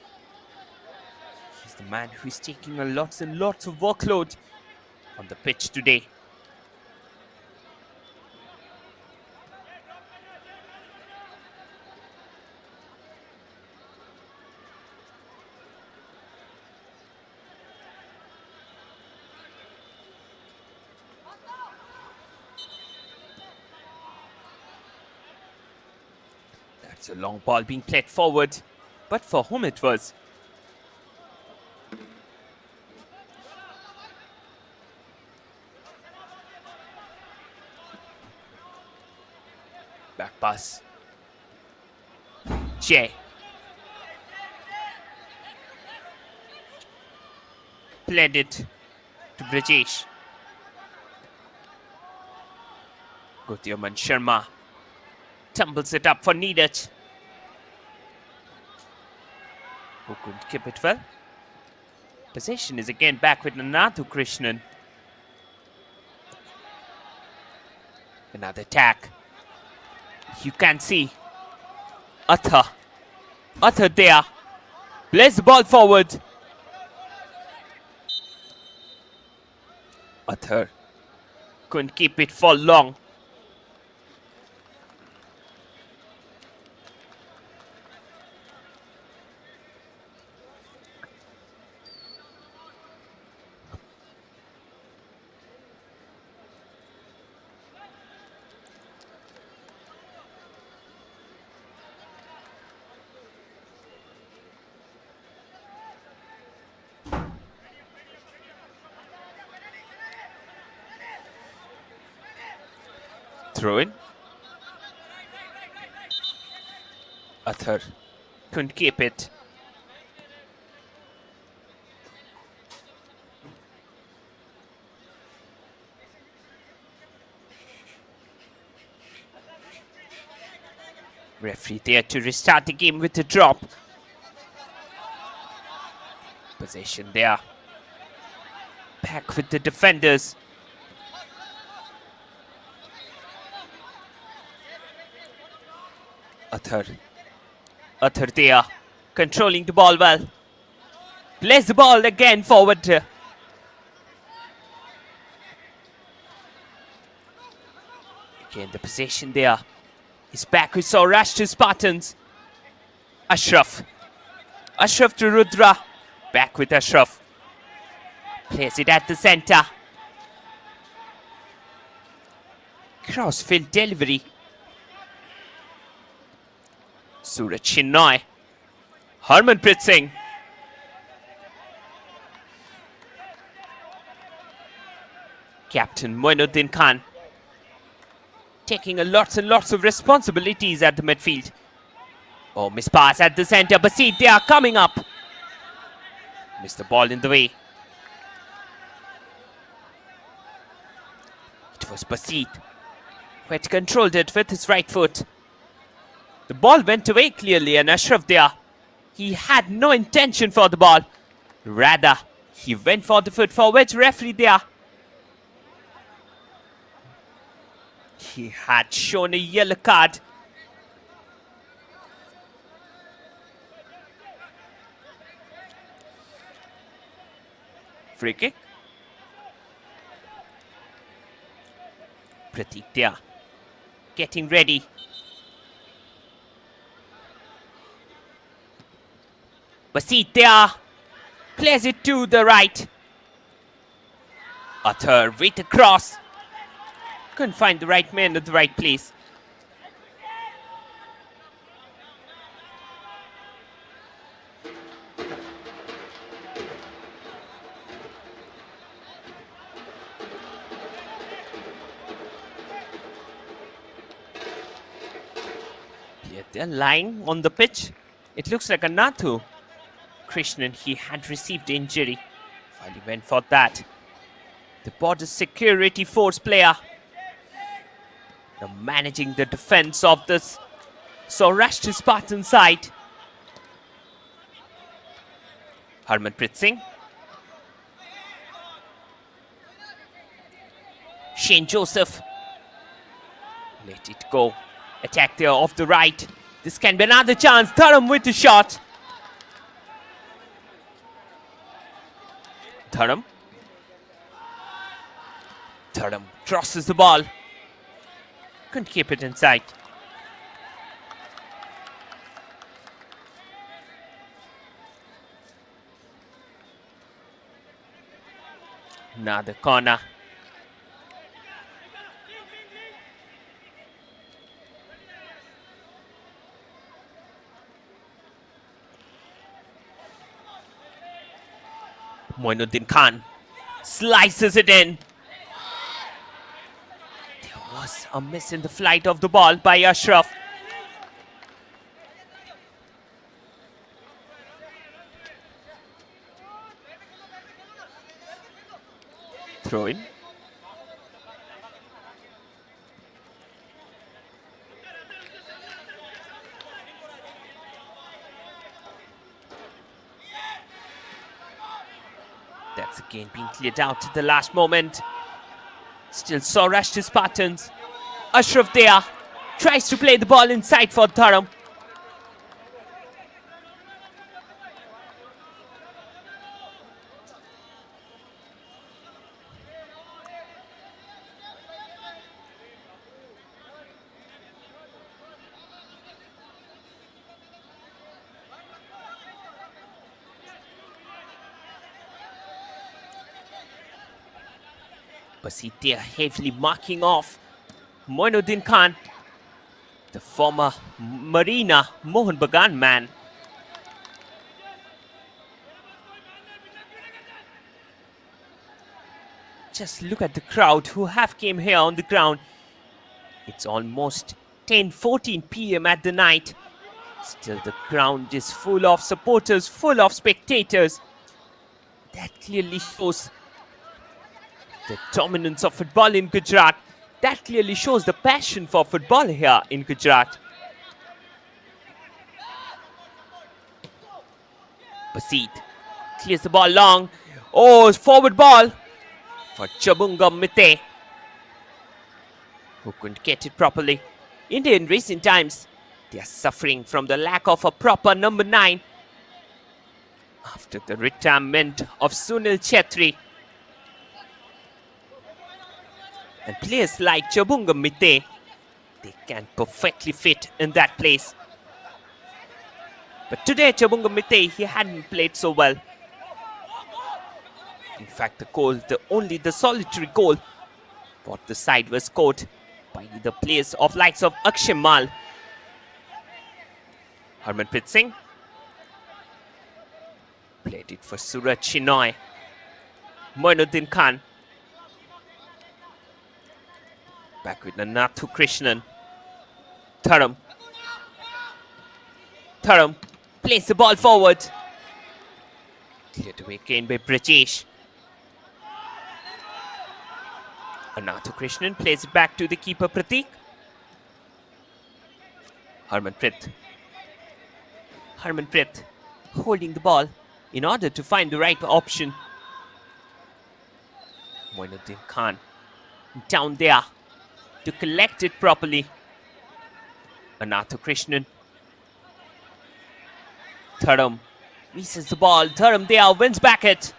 He's the man who is taking a lots and lots of workload on the pitch today. That's a long ball being played forward, but for whom it was? Back pass. Jay. Played it to Brajesh. Gotyaman Sharma tumbles it up for Neeraj, who couldn't keep it well. Possession is again back with Nanathu Krishnan. Another attack. You can see Athar there. Plays the ball forward. Athar couldn't keep it for long. Throw in. Athar couldn't keep it. Referee there to restart the game with a drop. Possession there. Back with the defenders. Athar there, controlling the ball well. Plays the ball again forward. Again, the possession there. He's back with Saurashtra Spartans. Ashraf. Ashraf to Rudra. Back with Ashraf. Plays it at the center. Crossfield delivery. Suraj Chinoy. Harmanpreet Singh. Captain Moinuddin Khan taking lots and lots of responsibilities at the midfield. Oh, miss pass at the center. Basit, they are coming up. Missed the ball in the way. It was Basit who had controlled it with his right foot. The ball went away clearly, and Ashraf there, he had no intention for the ball. Rather, he went for the foot for which referee there, he had shown a yellow card. Free kick. Pratik there, getting ready. Basit there, plays it to the right. Athar with a cross. Couldn't find the right man at the right place. Yeah, they're lying on the pitch. It looks like a Nathu Krishnan, he had received injury while he went for that. The border security force player now managing the defense of this Saurashtra Spartan side. Harmanpreet Singh. Shane Joseph. Let it go. Attack there off the right. This can be another chance. Dharam with the shot. Dharam. Dharam crosses the ball. Couldn't keep it inside. Another corner. Moinuddin Khan slices it in. There was a miss in the flight of the ball by Ashraf. Throw in. That's again being cleared out at the last moment. Still Saurashtra Spartans. Ashraf there tries to play the ball inside for Dharam. Basit heavily marking off Moinuddin Khan, the former Marina Mohan Bagan man. Just look at the crowd who have came here on the ground. It's almost 10:14 p.m. at the night. Still the ground is full of supporters, full of spectators. That clearly shows the dominance of football in Gujarat. That clearly shows the passion for football here in Gujarat. Basit clears the ball long. Oh, forward ball for Chabungam Mite, who couldn't get it properly. India in recent times, they are suffering from the lack of a proper number 9 after the retirement of Sunil Chetri. And players like Chabungam Mite They can perfectly fit in that place. But today, Chabunga Mite, he hadn't played so well. In fact, the solitary goal for the side was scored by the players of likes of Akshay Mal. Harmanpreet Singh played it for Suraj Chinoy. Moinuddin Khan. Back with Nathu Krishnan. Tharam plays the ball forward. Cleared away again by Brajesh. Nathu Krishnan plays it back to the keeper Prateek. Harmanpreet holding the ball in order to find the right option. Moinuddin Khan down there to collect it properly. Nathu Krishnan. Tharam misses the ball. Tharam there wins back it,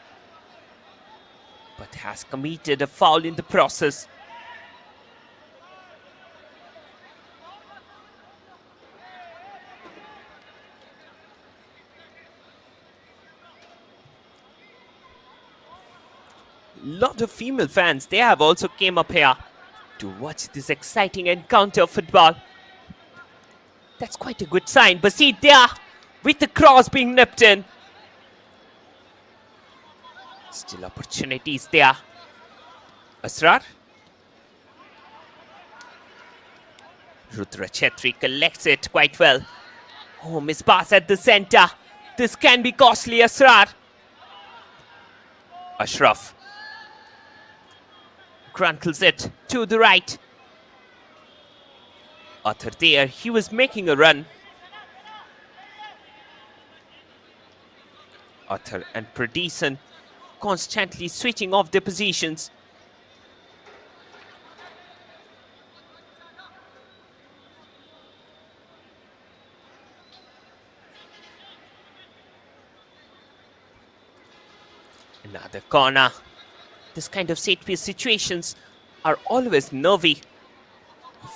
but has committed a foul in the process. Lot of female fans, they have also came up here to watch this exciting encounter of football. That's quite a good sign. Basit there with the cross being nipped in. Still opportunities there. Asrar. Rudra Chetri collects it quite well. Oh, miss pass at the center. This can be costly, Asrar. Ashraf gruntles it to the right. Arthur there, he was making a run. Arthur and Pradison constantly switching off their positions. Another corner. This kind of set-piece situations are always nervy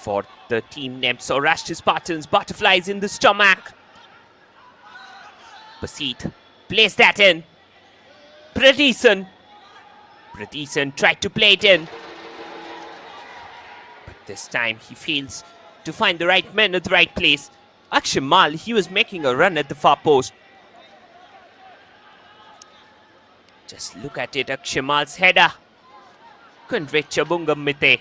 for the team named SAURASHTRA Spartans. Butterflies in the stomach. Basit plays that in. Pradison tried to play it in, but this time he fails to find the right man at the right place. Akshay Mal, he was making a run at the far post. Just look at it, Akshay Mal's header couldn't reach Chabunga Mite.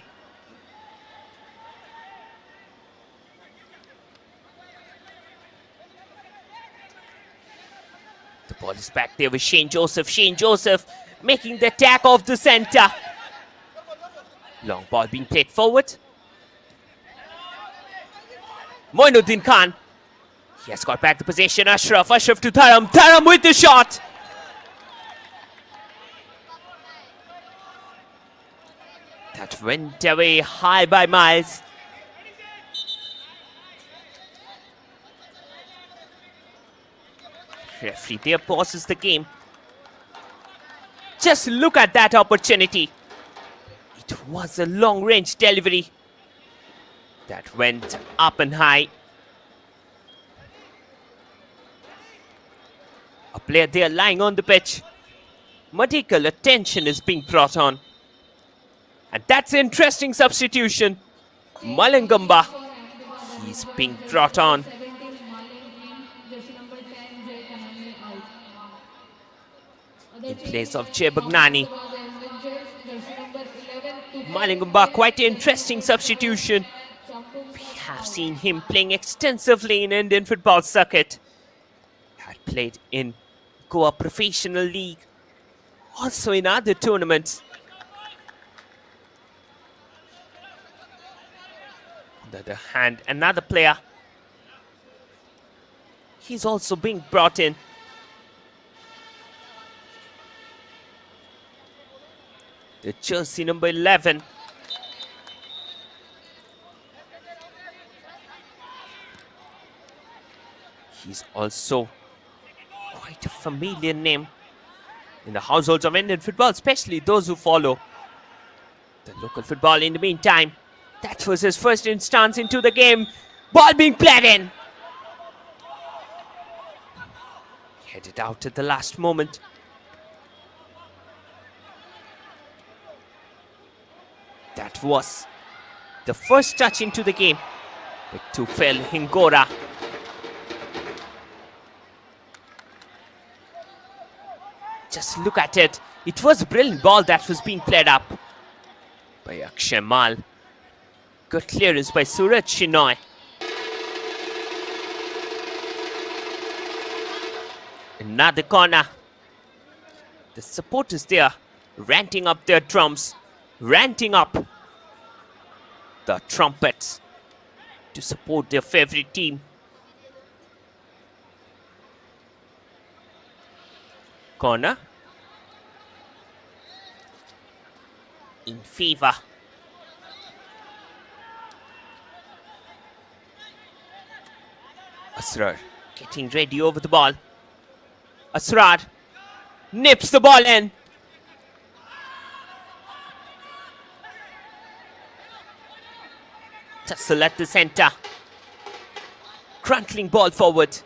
The ball is back there with Shane Joseph. Shane Joseph making the attack off the center. Long ball being played forward. Moinuddin Khan. He has got back the possession. Ashraf to Tharam. Tharam with the shot. That went away high by miles. Referee there pauses the game. Just look at that opportunity. It was a long-range delivery that went up and high. A player there lying on the pitch. Medical attention is being brought on. And that's an interesting substitution. Malangamba, he's being brought on. In place of Jay Bagnani. Malangamba, quite an interesting substitution. We have seen him playing extensively in Indian football circuit. Had played in Goa Professional League, also in other tournaments. On the other hand, another player, he's also being brought in. The jersey number 11. He's also quite a familiar name in the households of Indian football, especially those who follow the local football in the meantime. That was his first instance into the game. Ball being played in. Headed out at the last moment. That was the first touch into the game with Tufel Hingora. Just look at it. It was a brilliant ball that was being played up by Akshay Mal. Good clearance by Suraj Shinoy. Another corner. The supporters there ranting up their drums, ranting up the trumpets to support their favorite team. Corner in favor. Asrar getting ready over the ball. Asrar nips the ball in. Tussle at the center. Cruntling ball forward.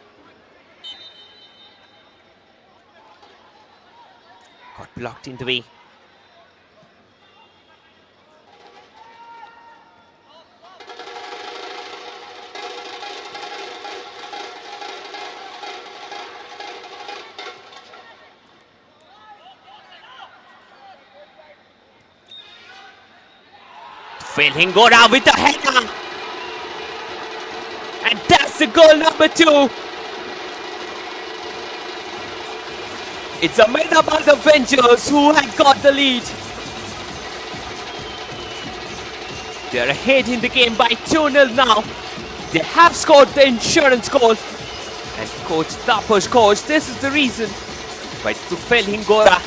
Got blocked in the way. Hingora with a header. And that's the goal number 2. It's Ahmedabad Avengers who had got the lead. They're ahead in the game by 2-0 now. They have scored the insurance goal. And Coach Taposh coach, this is the reason why Tufel Hingora,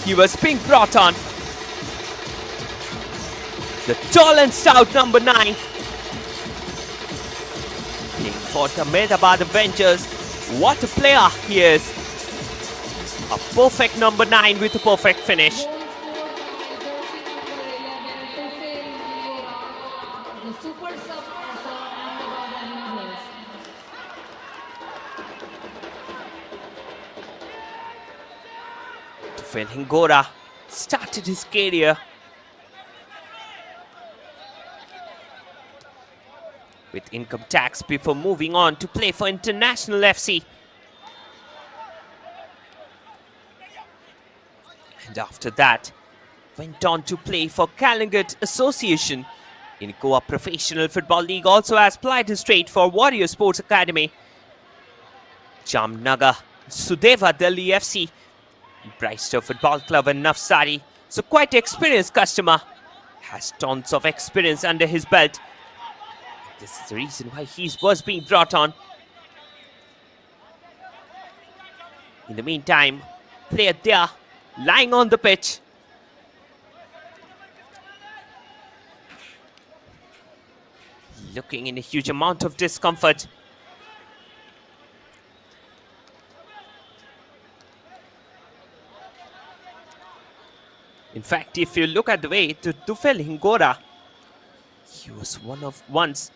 he was being brought on. The tall and stout number 9. Playing for the Ahmedabad Avengers. What a player he is. A perfect number 9 with a perfect finish. Tufel Hingora started his career with income tax before moving on to play for International FC. And after that, went on to play for Kalingat Association in Goa Professional Football League. Also has plied his trade for Warrior Sports Academy, Jamnagar, Sudeva Delhi FC, Bristol Football Club and Navsari. So quite experienced customer. Has tons of experience under his belt. This is the reason why he was being brought on. In the meantime, player there, lying on the pitch. Looking in a huge amount of discomfort. In fact, if you look at the way to Tufel Hingora, he was once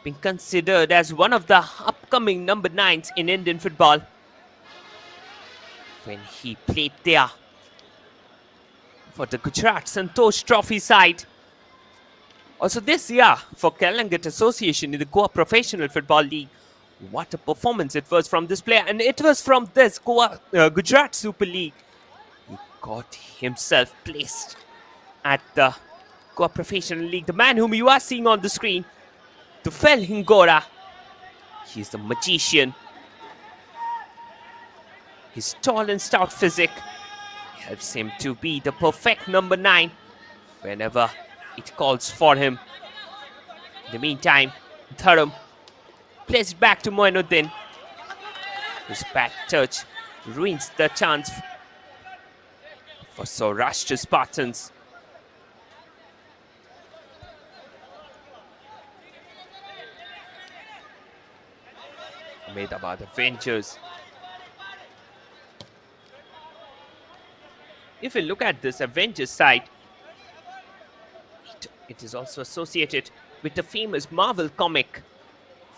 been considered as one of the upcoming number 9s in Indian football when he played there for the Gujarat Santosh Trophy side. Also this year for Kalingat Association in the Goa Professional Football League. What a performance it was from this player, and it was from this Gujarat Super League. He got himself placed at the Goa Professional League. The man whom you are seeing on the screen, Tufel Hingora, he's the magician. His tall and stout physique helps him to be the perfect number 9 whenever it calls for him. In the meantime, Dharam plays it back to Moinuddin. His bad touch ruins the chance for Saurashtra Spartans. Ahmedabad Avengers. If you look at this Avengers side, it It is also associated with the famous Marvel comic,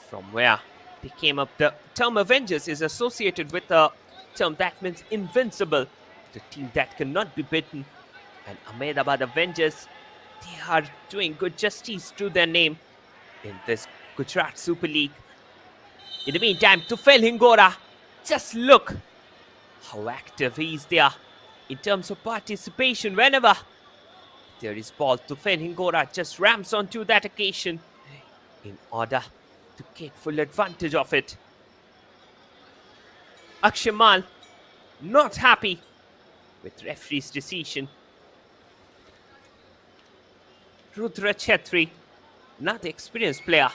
from where they came up. The term Avengers is associated with a term that means invincible, the team that cannot be beaten. And Ahmedabad Avengers, they are doing good justice to their name in this Gujarat Super League. In the meantime, Tufel Hingora, just look how active he is there in terms of participation. Whenever there is ball, Tufel Hingora just rams onto that occasion in order to get full advantage of it. Akshamal not happy with referee's decision. Rudra Chetri, another experienced player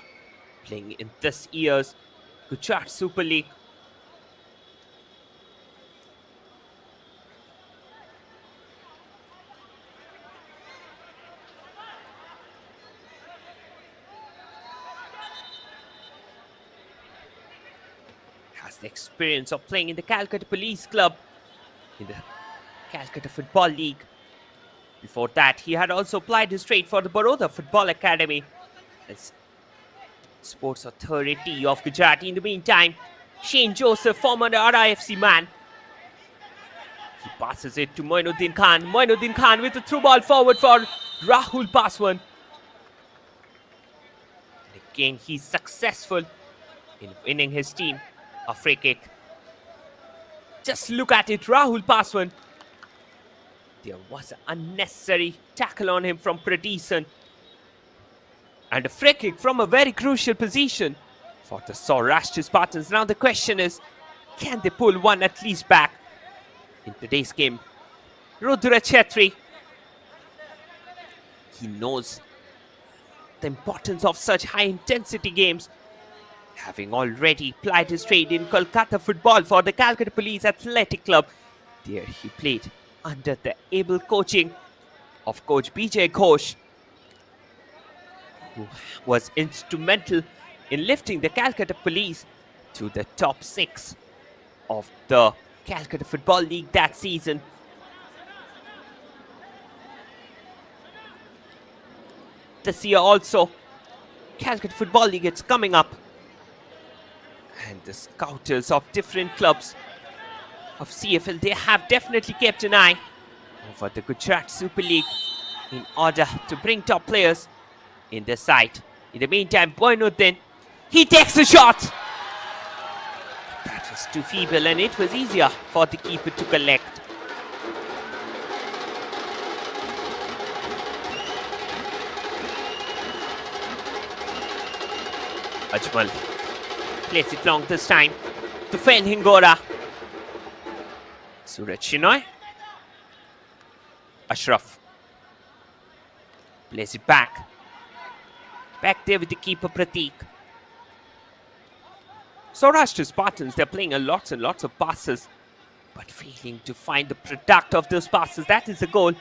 playing in this year's Gujarat Super League. Has the experience of playing in the Calcutta Police Club, in the Calcutta Football League. Before that, he had also applied his trade for the Baroda Football Academy as Sports Authority of Gujarat. In the meantime, Shane Joseph, former RIFC man, he passes it to Moinuddin Khan. Moinuddin Khan with a through ball forward for Rahul Paswan. And again, he's successful in winning his team a free kick. Just look at it, Rahul Paswan. There was an unnecessary tackle on him from Pradeesan. And a free kick from a very crucial position for the Saurashtra Spartans. Now the question is, can they pull one at least back in today's game? Rudra Chetri, he knows the importance of such high intensity games, having already plied his trade in Kolkata football for the Calcutta Police Athletic Club. There he played under the able coaching of coach BJ Ghosh, who was instrumental in lifting the Calcutta Police to the top 6 of the Calcutta Football League that season. This year also, Calcutta Football League is coming up, and the scouters of different clubs of CFL, they have definitely kept an eye over the Gujarat Super League in order to bring top players in their side. In the meantime, Moinuddin, he takes a shot. That was too feeble, and it was easier for the keeper to collect. Ajmal plays it long this time to Fen Hingora. Suraj Shinoy. Ashraf plays it back. Back there with the keeper Prateek. Saurashtra Spartans, they're playing a lots and lots of passes, but failing to find the product of those passes. That is the goal.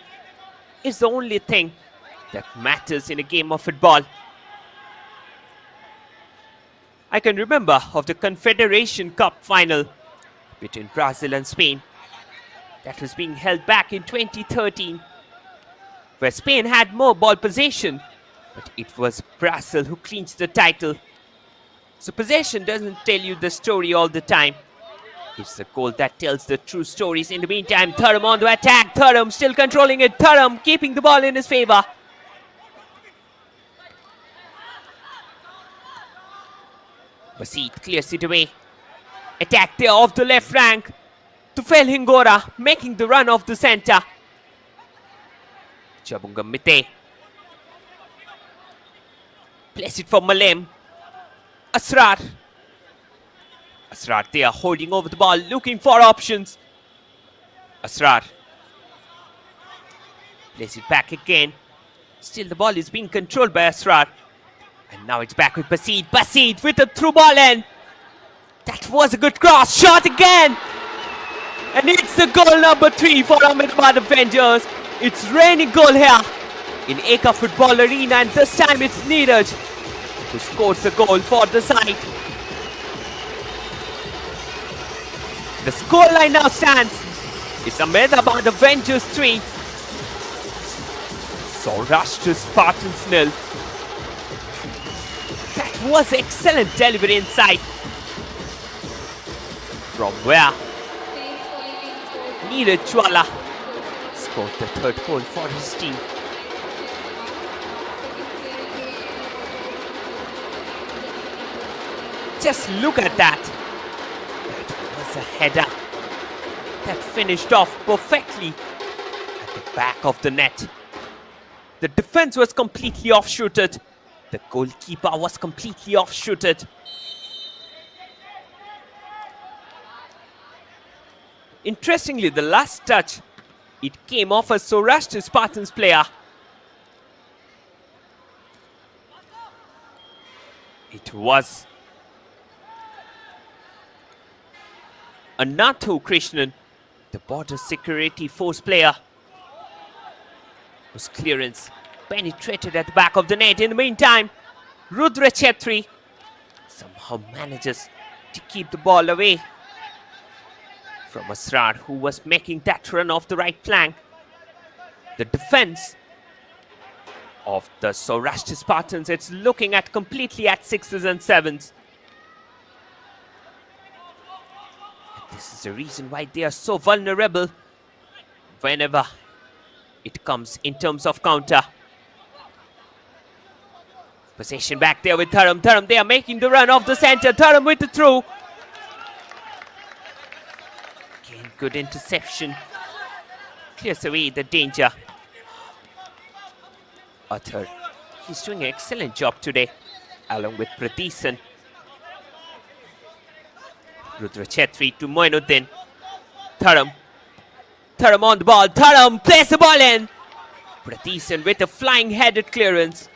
It's the only thing that matters in a game of football. I can remember of the Confederation Cup final between Brazil and Spain that was being held back in 2013, where Spain had more ball possession, but it was Brazil who clinched the title. So possession doesn't tell you the story all the time. It's the goal that tells the true stories. In the meantime, Thuram on the attack. Thuram still controlling it. Thuram keeping the ball in his favor. Basit clears it away. Attack there off the left flank. Tufel Hingora making the run off the center. Chabungam Mite. Place it for Malem. Asrar. Asrar there holding over the ball, looking for options. Asrar. Place it back again. Still the ball is being controlled by Asrar. And now it's back with Basit. Basit with a through ball, and that was a good cross. Shot again. And it's the goal number 3 for Ahmedabad Avengers. It's raining goal here in Eka Football Arena, and this time it's Neeraj who scores the goal for the side. The scoreline now stands. It's Ahmedabad Avengers 3, Saurashtra Spartans nil. That was excellent delivery inside. From where Neeraj Chwala scored the third goal for his team. Just look at that. That was a header that finished off perfectly at the back of the net. The defense was completely off-shooted. The goalkeeper was completely off-shooted. Interestingly, the last touch, it came off a Saurashtra Spartans player. It was Anathu Krishnan, the border security force player, whose clearance penetrated at the back of the net. In the meantime, Rudra Chetri somehow manages to keep the ball away from Asrar, who was making that run off the right flank. The defense of the Saurashtra Spartans, it's looking at completely at 6s and 7s. And this is the reason why they are so vulnerable whenever it comes in terms of counter. Possession back there with Dharam. Dharam, they are making the run off the center. Dharam with the through. Again, good interception. Clears away the danger. Athar, he's doing an excellent job today, along with Prateesan. Rudra Chetri to Moinuddin. Dharam. Dharam on the ball. Dharam plays the ball in. Prateesan with a flying headed clearance.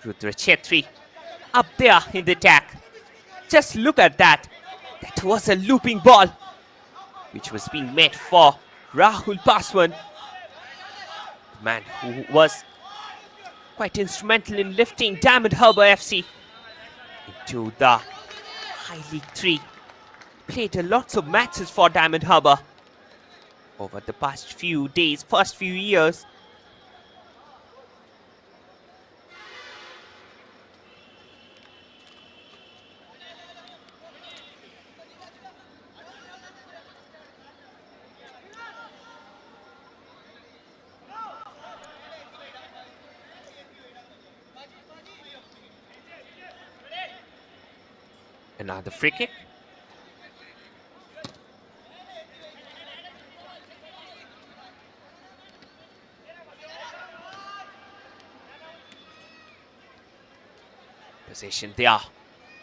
Rudra Chetri up there in the attack. Just look at that. That was a looping ball, which was being made for Rahul Paswan, the man who was quite instrumental in lifting Diamond Harbour FC into the High League 3. Played a lots of matches for Diamond Harbour over the past few days, past few years. Another free kick. Possession there.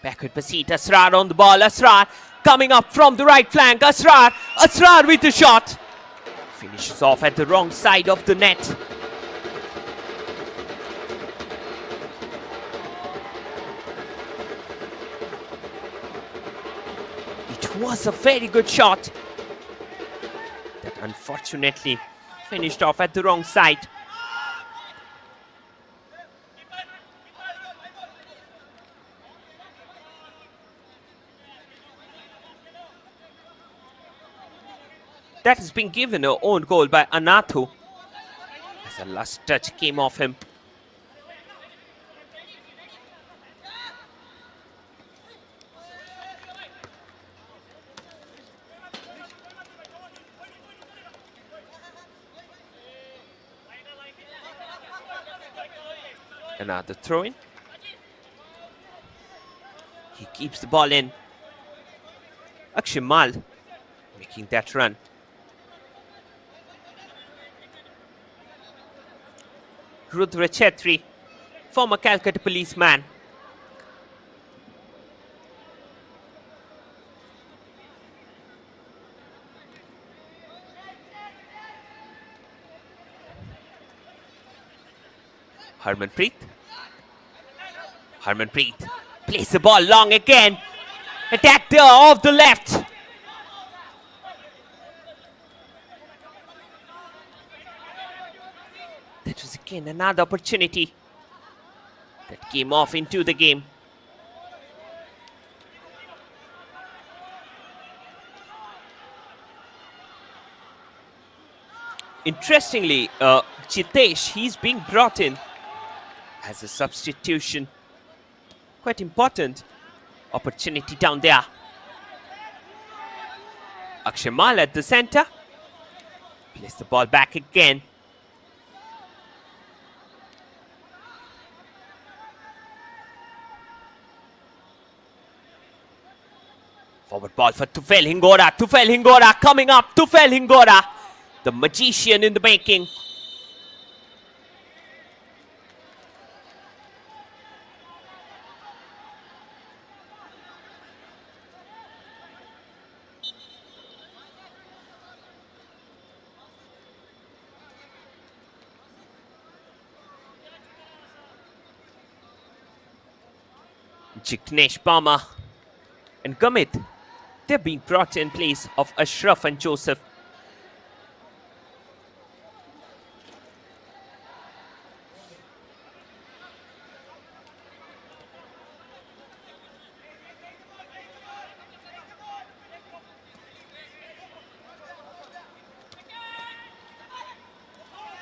Backward Basit. Asrar on the ball. Asrar coming up from the right flank. Asrar with the shot. Finishes off at the wrong side of the net. It was a very good shot that unfortunately finished off at the wrong side. That has been given an own goal by Anathu as the last touch came off him. Another throw in. He keeps the ball in. Akshay Mal making that run. Rudra Chetri, former Calcutta policeman. Harmanpreet. Harmanpreet plays the ball long again. Attack there off the left. That was again another opportunity that came off into the game. Interestingly, Chitesh, he's being brought in as a substitution. Quite important opportunity down there. Akshamal at the center. Plays the ball back again. Forward ball for Tufel Hingora. Tufel Hingora coming up. Tufel Hingora, the magician in the making. Jignesh Parmar and Gamit, they're being brought in place of Ashraf and Joseph.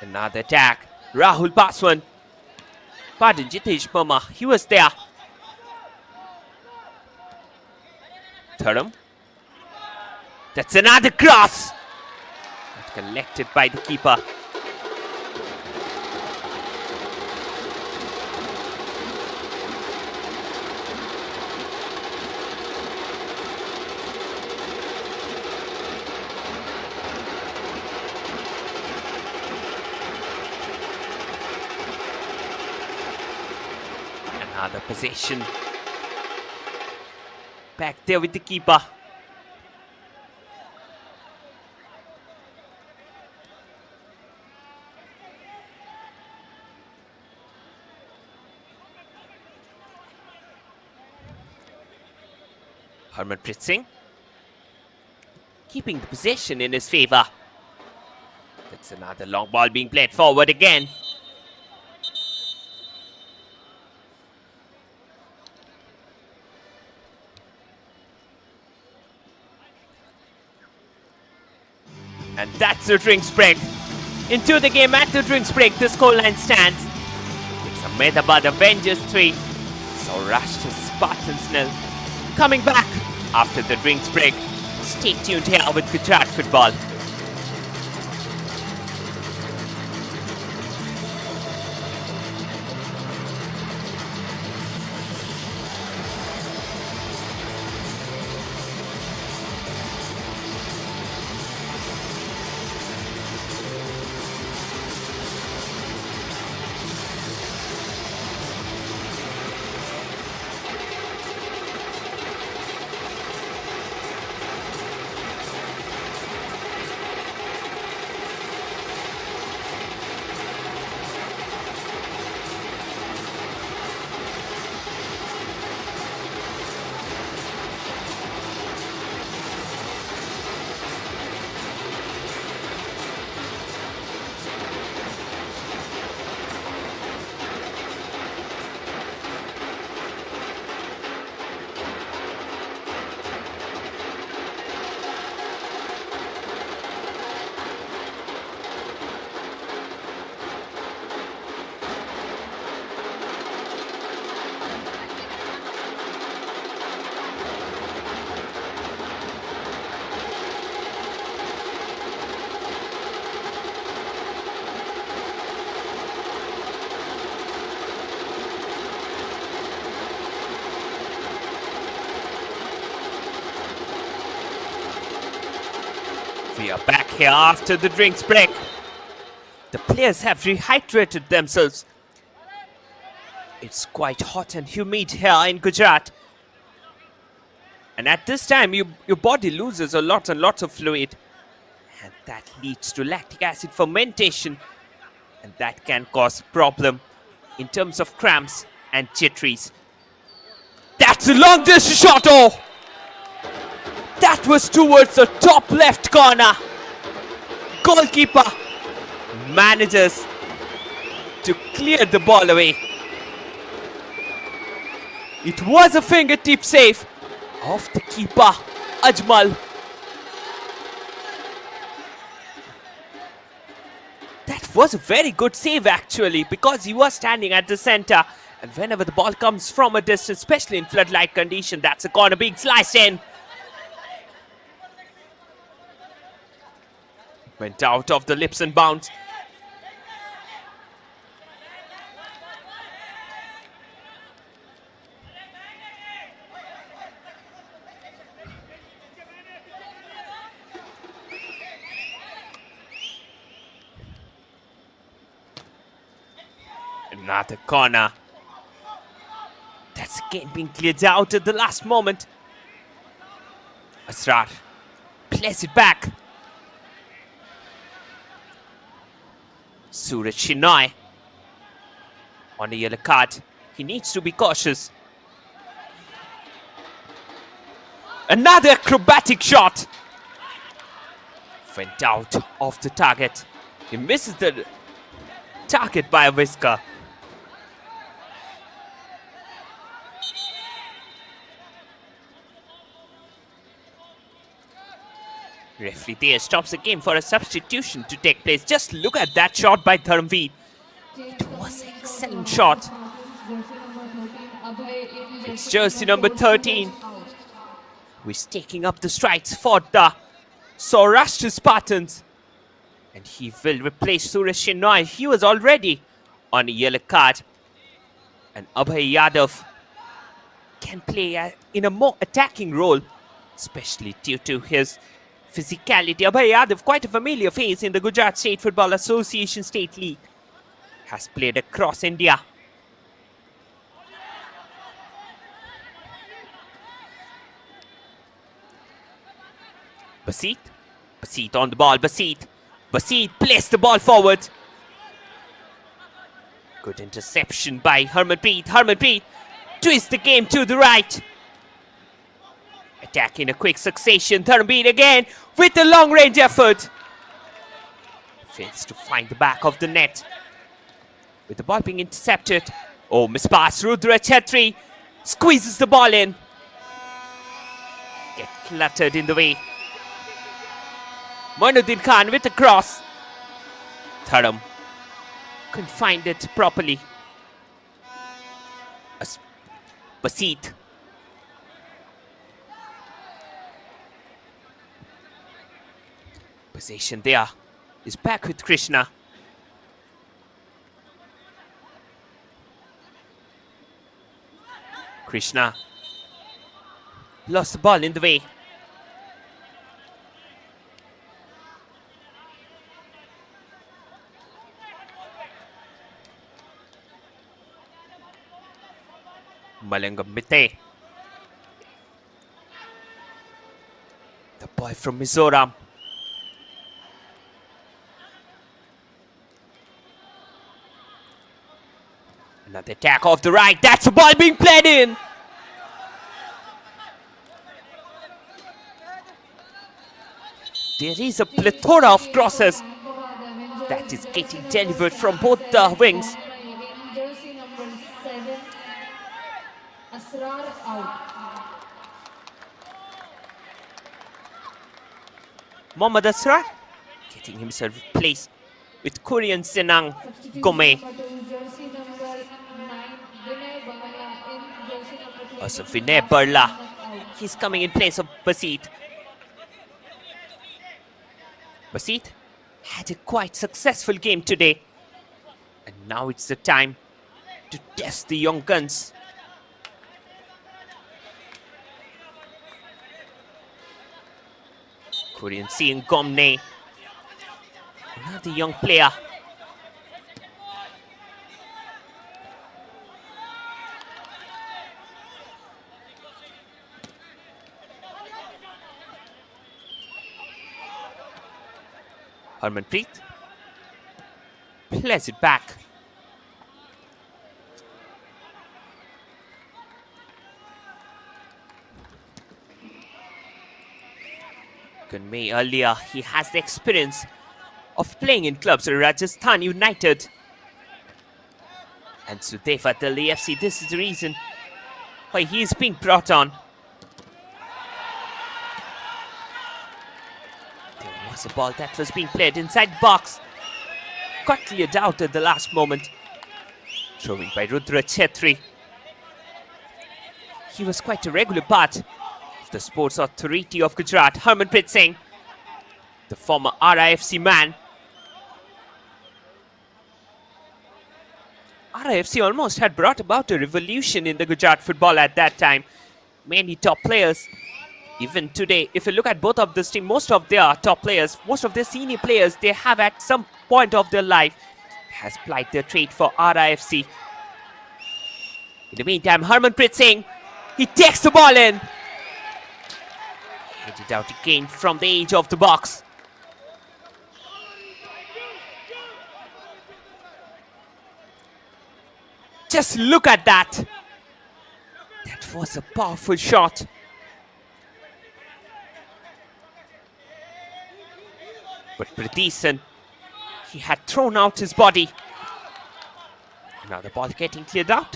Another attack. Rahul Paswan. Pardon, Jitesh Parmar, he was there. Tharam. That's another cross. Not collected by the keeper. Another possession. Back there with the keeper. Harmanpreet Singh keeping the possession in his favour. That's another long ball being played forward again. And that's the drinks break. Into the game at the drinks break, the scoreline stands. It's Ahmedabad Avengers 3, Saurashtra Spartans 0. Coming back after the drinks break. Stay tuned here with Gujarat Football. We are back here after the drinks break. The players have rehydrated themselves. It's quite hot and humid here in Gujarat. And at this time, your body loses a lot and lots of fluid. And that leads to lactic acid fermentation. And that can cause problem in terms of cramps and jitteries. That's a long distance shot, oh! That was towards the top left corner. Goalkeeper manages to clear the ball away. It was a fingertip save of the keeper, Ajmal. That was a very good save actually, because he was standing at the center. And whenever the ball comes from a distance, especially in floodlight condition, that's a corner being sliced in. Went out of the lips and bounds. Another corner. That's again being cleared out at the last moment. Asrar plays it back. Suraj Shinoy on a yellow card. He needs to be cautious. Another acrobatic shot. Went out of the target. He misses the target by a whisker. Referee there stops the game for a substitution to take place. Just look at that shot by Dharmveer. It was an excellent shot. It's jersey number 13 who is taking up the strikes for the SAURASHTRA Spartans. And he will replace Suraj Shinoy. He was already on a yellow card. And Abhay Yadav can play in a more attacking role, especially due to his physicality. Abhay Yadav, quite a familiar face in the Gujarat State Football Association State League, has played across India. Basit on the ball. Basit placed the ball forward. Good interception by Harmanpreet twists the game to the right. Attack in a quick succession. Dharmveer again with a long-range effort. Fails to find the back of the net. With the ball being intercepted. Oh, mispass. Rudra Chetri squeezes the ball in. Get cluttered in the way. Moinuddin Khan with a cross. Dharam couldn't find it properly. Basit. Possession there is back with Krishna. Krishna lost the ball in the way. Malangam Mite. The boy from Mizoram. Another attack off the right. That's a ball being played in. There is a plethora of crosses that is getting delivered from both the wings.
Jersey number 7, Asrar out.
Mohammad Asrar getting himself replaced with Korean Senang Gome.
Jersey number 9, Vinay Bala in jersey number 20.
Also Vinay Barla. He's coming in place of Basit. Basit had a quite successful game today. And now it's the time to test the young guns. Korean Singh Gomne. Another young player. Harmanpreet plays it back. Gunmay earlier, he has the experience of playing in clubs like Rajasthan United and Sudev Atal AFC. This is the reason why he is being brought on. There was a ball that was being played inside box. got cleared out at the last moment. Throwing by Rudra Chetri. He was quite a regular part of the Sports Authority of Gujarat. Harmanpreet Singh, the former RIFC man. RIFC almost had brought about a revolution in the Gujarat football at that time. Many top players. Even today, if you look at both of this team, most of their top players, most of their senior players, they have at some point of their life has plied their trade for RIFC. In the meantime, Harmanpreet Singh, he takes the ball in. Headed out again from the edge of the box. Just look at that. That was a powerful shot. But Pradeesan, he had thrown out his body. Now the ball getting cleared out.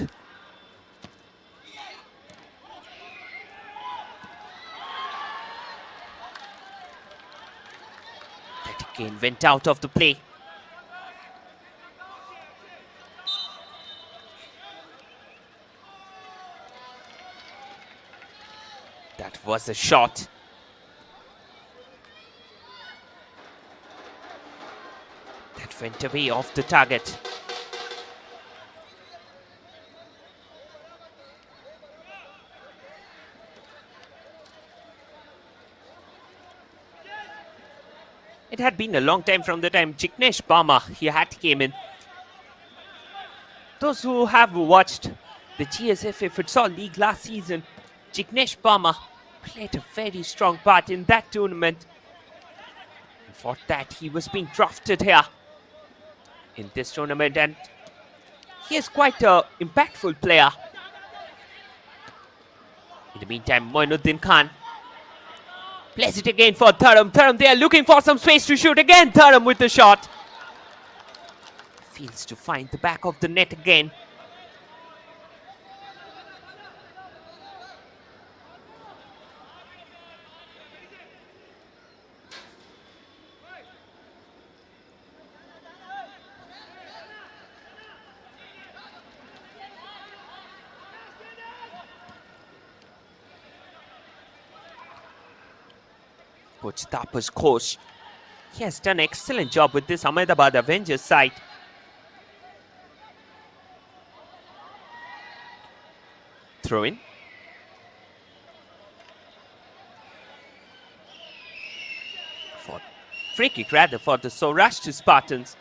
That again went out of the play. That was a shot. That went away off the target. It had been a long time from the time Jignesh Bama he had came in. Those who have watched the GSFA Futsal League last season, Jignesh Bama played a very strong part in that tournament. And for that, he was being drafted here in this tournament, and he is quite an impactful player. In the meantime, Moinuddin Khan plays it again for Dharam. Dharam, they are looking for some space to shoot again. Dharam with the shot. Fails to find the back of the net again. Coach Tapas Ghosh, he has done an excellent job with this Ahmedabad Avengers side. Throw in. For free kick rather for the Saurashtra Spartans.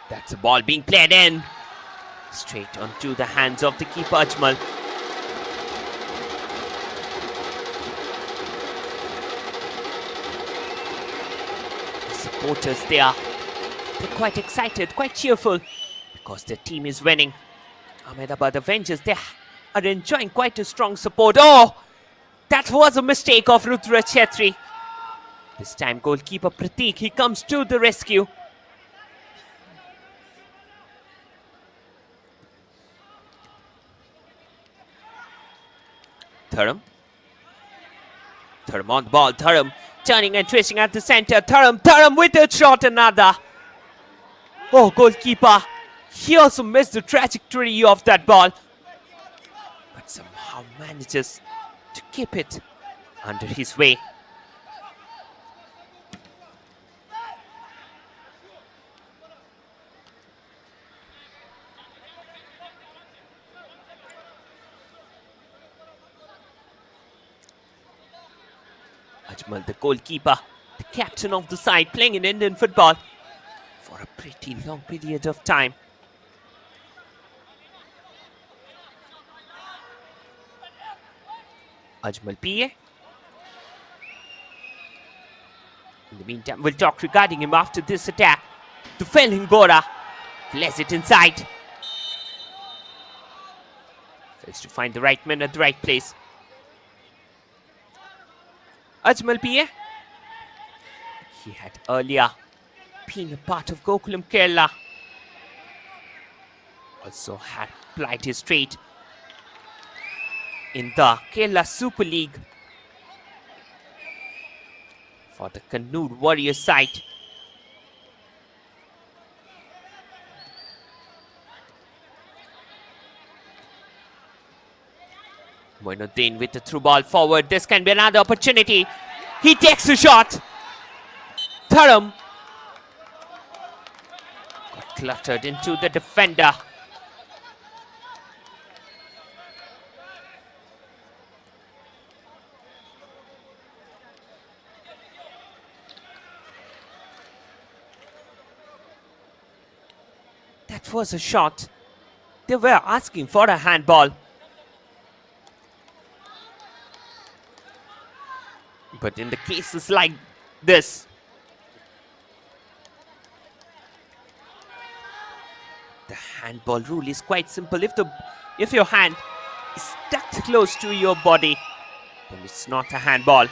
That's a ball being played in. Straight onto the hands of the keeper Ajmal. The supporters they're quite excited, quite cheerful because their team is winning. Ahmedabad Avengers, they are enjoying quite a strong support. Oh, that was a mistake of Rudra Chetri. This time goalkeeper Pratik, he comes to the rescue. Dharam. Dharam on the ball. Dharam turning and twisting at the center. Dharam with a shot, another. Oh, goalkeeper. He also missed the trajectory of that ball. But somehow manages to keep it under his way. Ajmal, the goalkeeper, the captain of the side, playing in Indian football for a pretty long period of time. Ajmal PA. In the meantime, we'll talk regarding him after this attack. To Hingora plays it inside. Fails to find the right man at the right place. Ajmal PA, he had earlier been a part of Gokulam Kerala. Also had plied his trade in the Kerala Super League for the Kannur Warriors side. Moinuddin with the through ball forward. This can be another opportunity. He takes a shot. Dharam got cluttered into the defender. That was a shot. They were asking for a handball. But in the cases like this, the handball rule is quite simple. If your hand is stuck close to your body, then it's not a handball.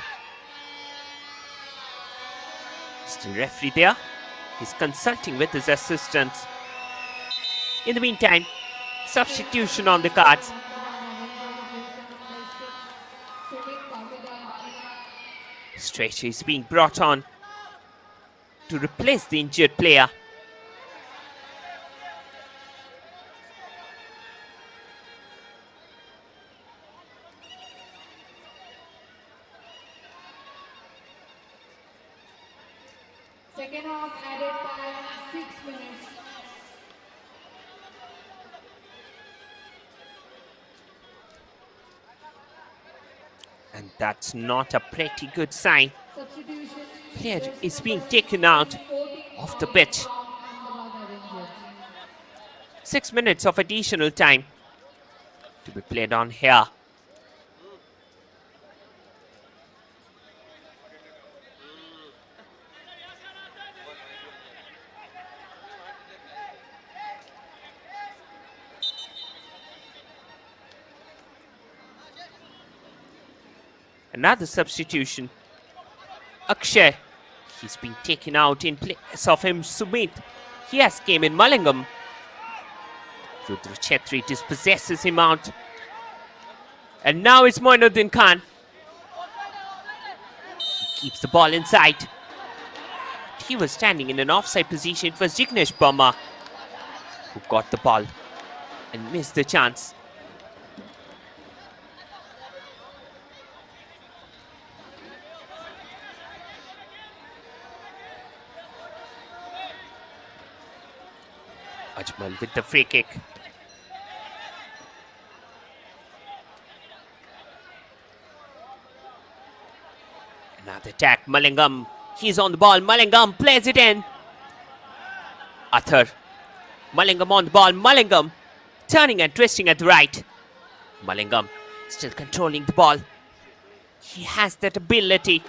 Still referee there. He's consulting with his assistants. In the meantime, substitution on the cards. Stretcher is being brought on to replace the injured player.
Second half added time 6 minutes.
And that's not a pretty good sign.
Substitution.
Player is being taken out of the pitch. 6 minutes of additional time to be played on here. Another substitution. Akshay. He's been taken out in place of him. Sumit. He has came in. Malingam. Rudra Chetri dispossesses him out. And now it's Moinuddin Khan. He keeps the ball inside. He was standing in an offside position. It was Jignesh Burma who got the ball and missed the chance. Ajmal with the free kick. Another attack. Malingam. He's on the ball. Malingam plays it in. Athar. Malingam on the ball. Malingam turning and twisting at the right. Malingam still controlling the ball. He has that ability.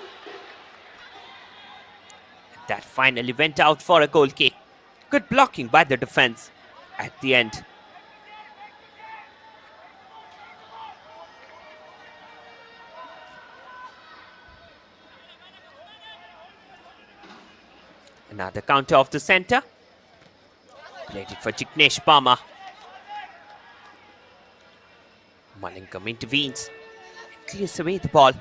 That finally went out for a goal kick. Good blocking by the defense at the end. Another counter off the center. Played it for Jignesh Parma. Malingam intervenes and clears away the ball.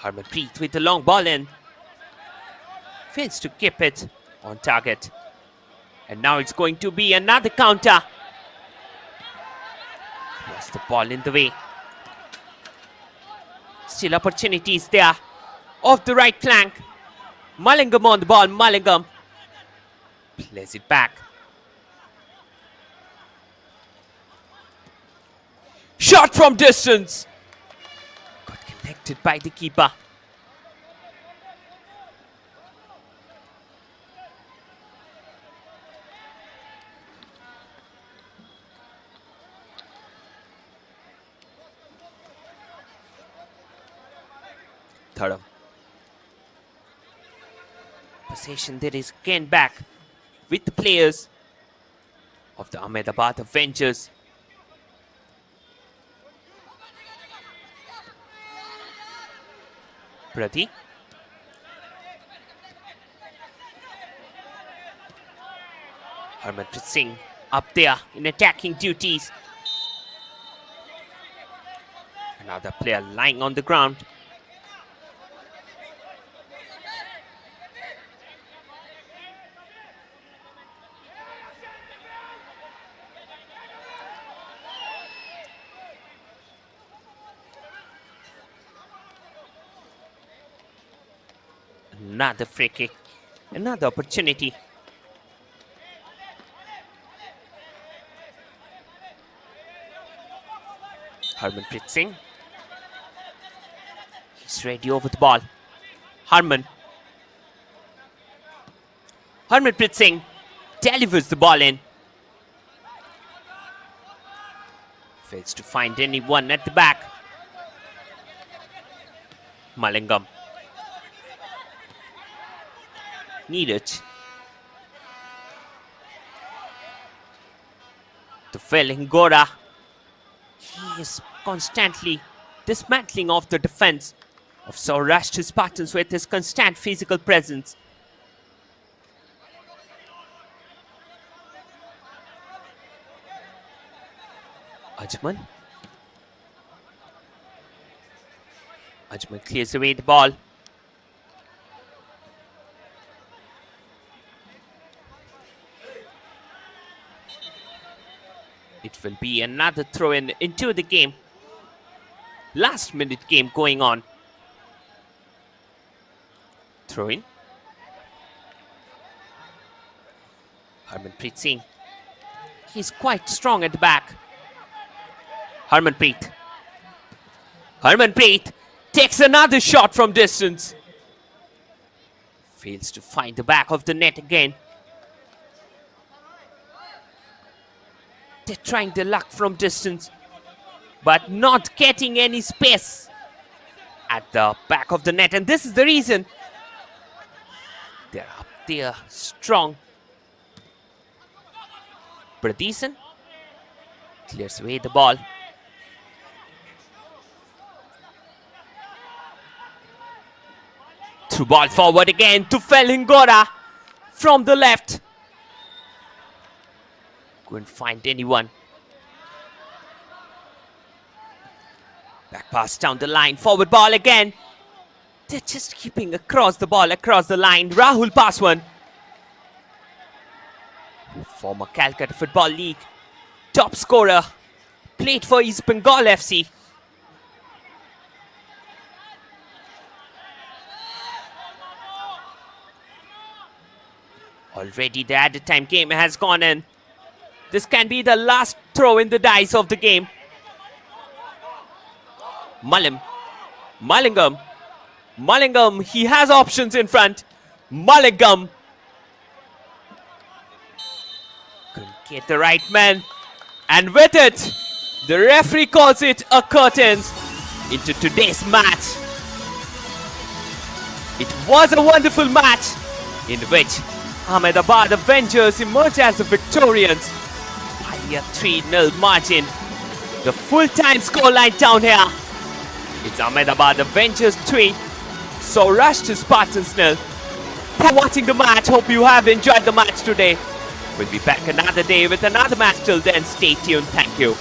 Harmanpreet with the long ball in. Fails to keep it on target. And now it's going to be another counter. Lost the ball in the way. Still opportunities there. Off the right flank. Malingam on the ball. Malingam plays it back. Shot from distance. Got connected by the keeper. Third. Possession there is again back with the players of the Ahmedabad Avengers. Prati Harmanpreet Singh up there in attacking duties. Another player lying on the ground. Another free kick. Another opportunity. Harmanpreet Singh. He's ready over the ball. Harmanpreet Singh delivers the ball in. Fails to find anyone at the back. Malingam. Neeraj. To Velingora. He is constantly dismantling of the defense of Saurashtra Spartans with his constant physical presence. Ajmal clears away the ball. It will be another throw-in into the game. Last minute game going on. Throw-in. Harmanpreet Singh. He's quite strong at the back. Harmanpreet takes another shot from distance. Fails to find the back of the net again. They're trying their luck from distance, but not getting any space at the back of the net. And this is the reason they're up there strong. Pradeesan clears away the ball. Through ball forward again to Velingora from the left. Couldn't find anyone. Back pass down the line. Forward ball again. They're just keeping across the ball, across the line. Rahul Paswan. Former Calcutta Football League top scorer. Played for East Bengal FC. Already the added time game has gone in. This can be the last throw in the dice of the game. Malingam, he has options in front. Malingam. Couldn't get the right man. And with it, the referee calls it a curtain into today's match. It was a wonderful match in which Ahmedabad Avengers emerged as the victorians by a 3-0 margin. The full-time scoreline down here. It's Ahmedabad Avengers 3, Saurashtra Spartans 0. Thanks for watching the match. Hope you have enjoyed the match today. We'll be back another day with another match. Till then, stay tuned. Thank you.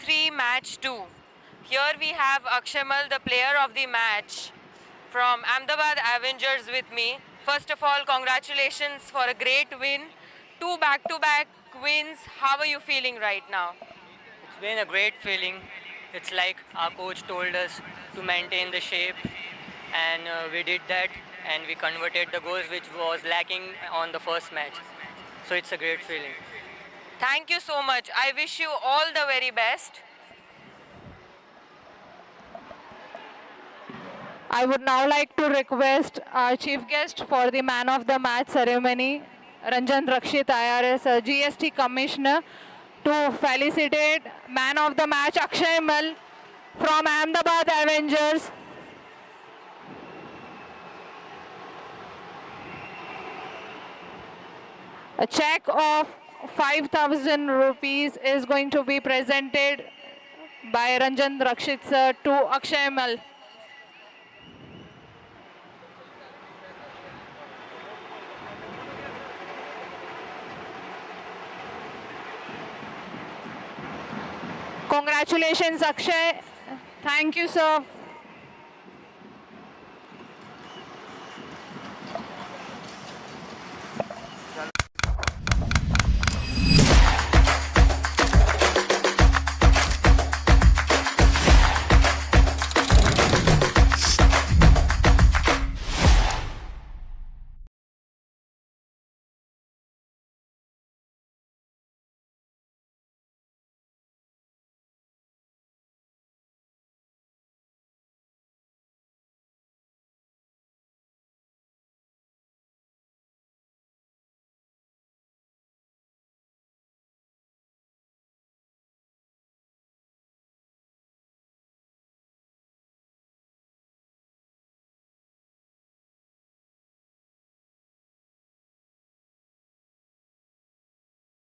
3 match 2. Here we have Akshamal, the player of the match from Ahmedabad Avengers with me. First of all, congratulations for a great win. 2 back-to-back wins. How are you feeling right now?
It's been a great feeling. It's like our coach told us to maintain the shape, and we did that, and we converted the goals which was lacking on the first match. So it's a great feeling.
Thank you so much. I wish you all the very best.
I would now like to request our chief guest for the man of the match ceremony, Ranjan Rakshit IRS GST Commissioner, to felicitate man of the match Akshay Mal from Ahmedabad Avengers. A check of 5,000 rupees is going to be presented by Ranjan Rakshit sir to Akshay Mal. Congratulations, Akshay. Thank you, sir,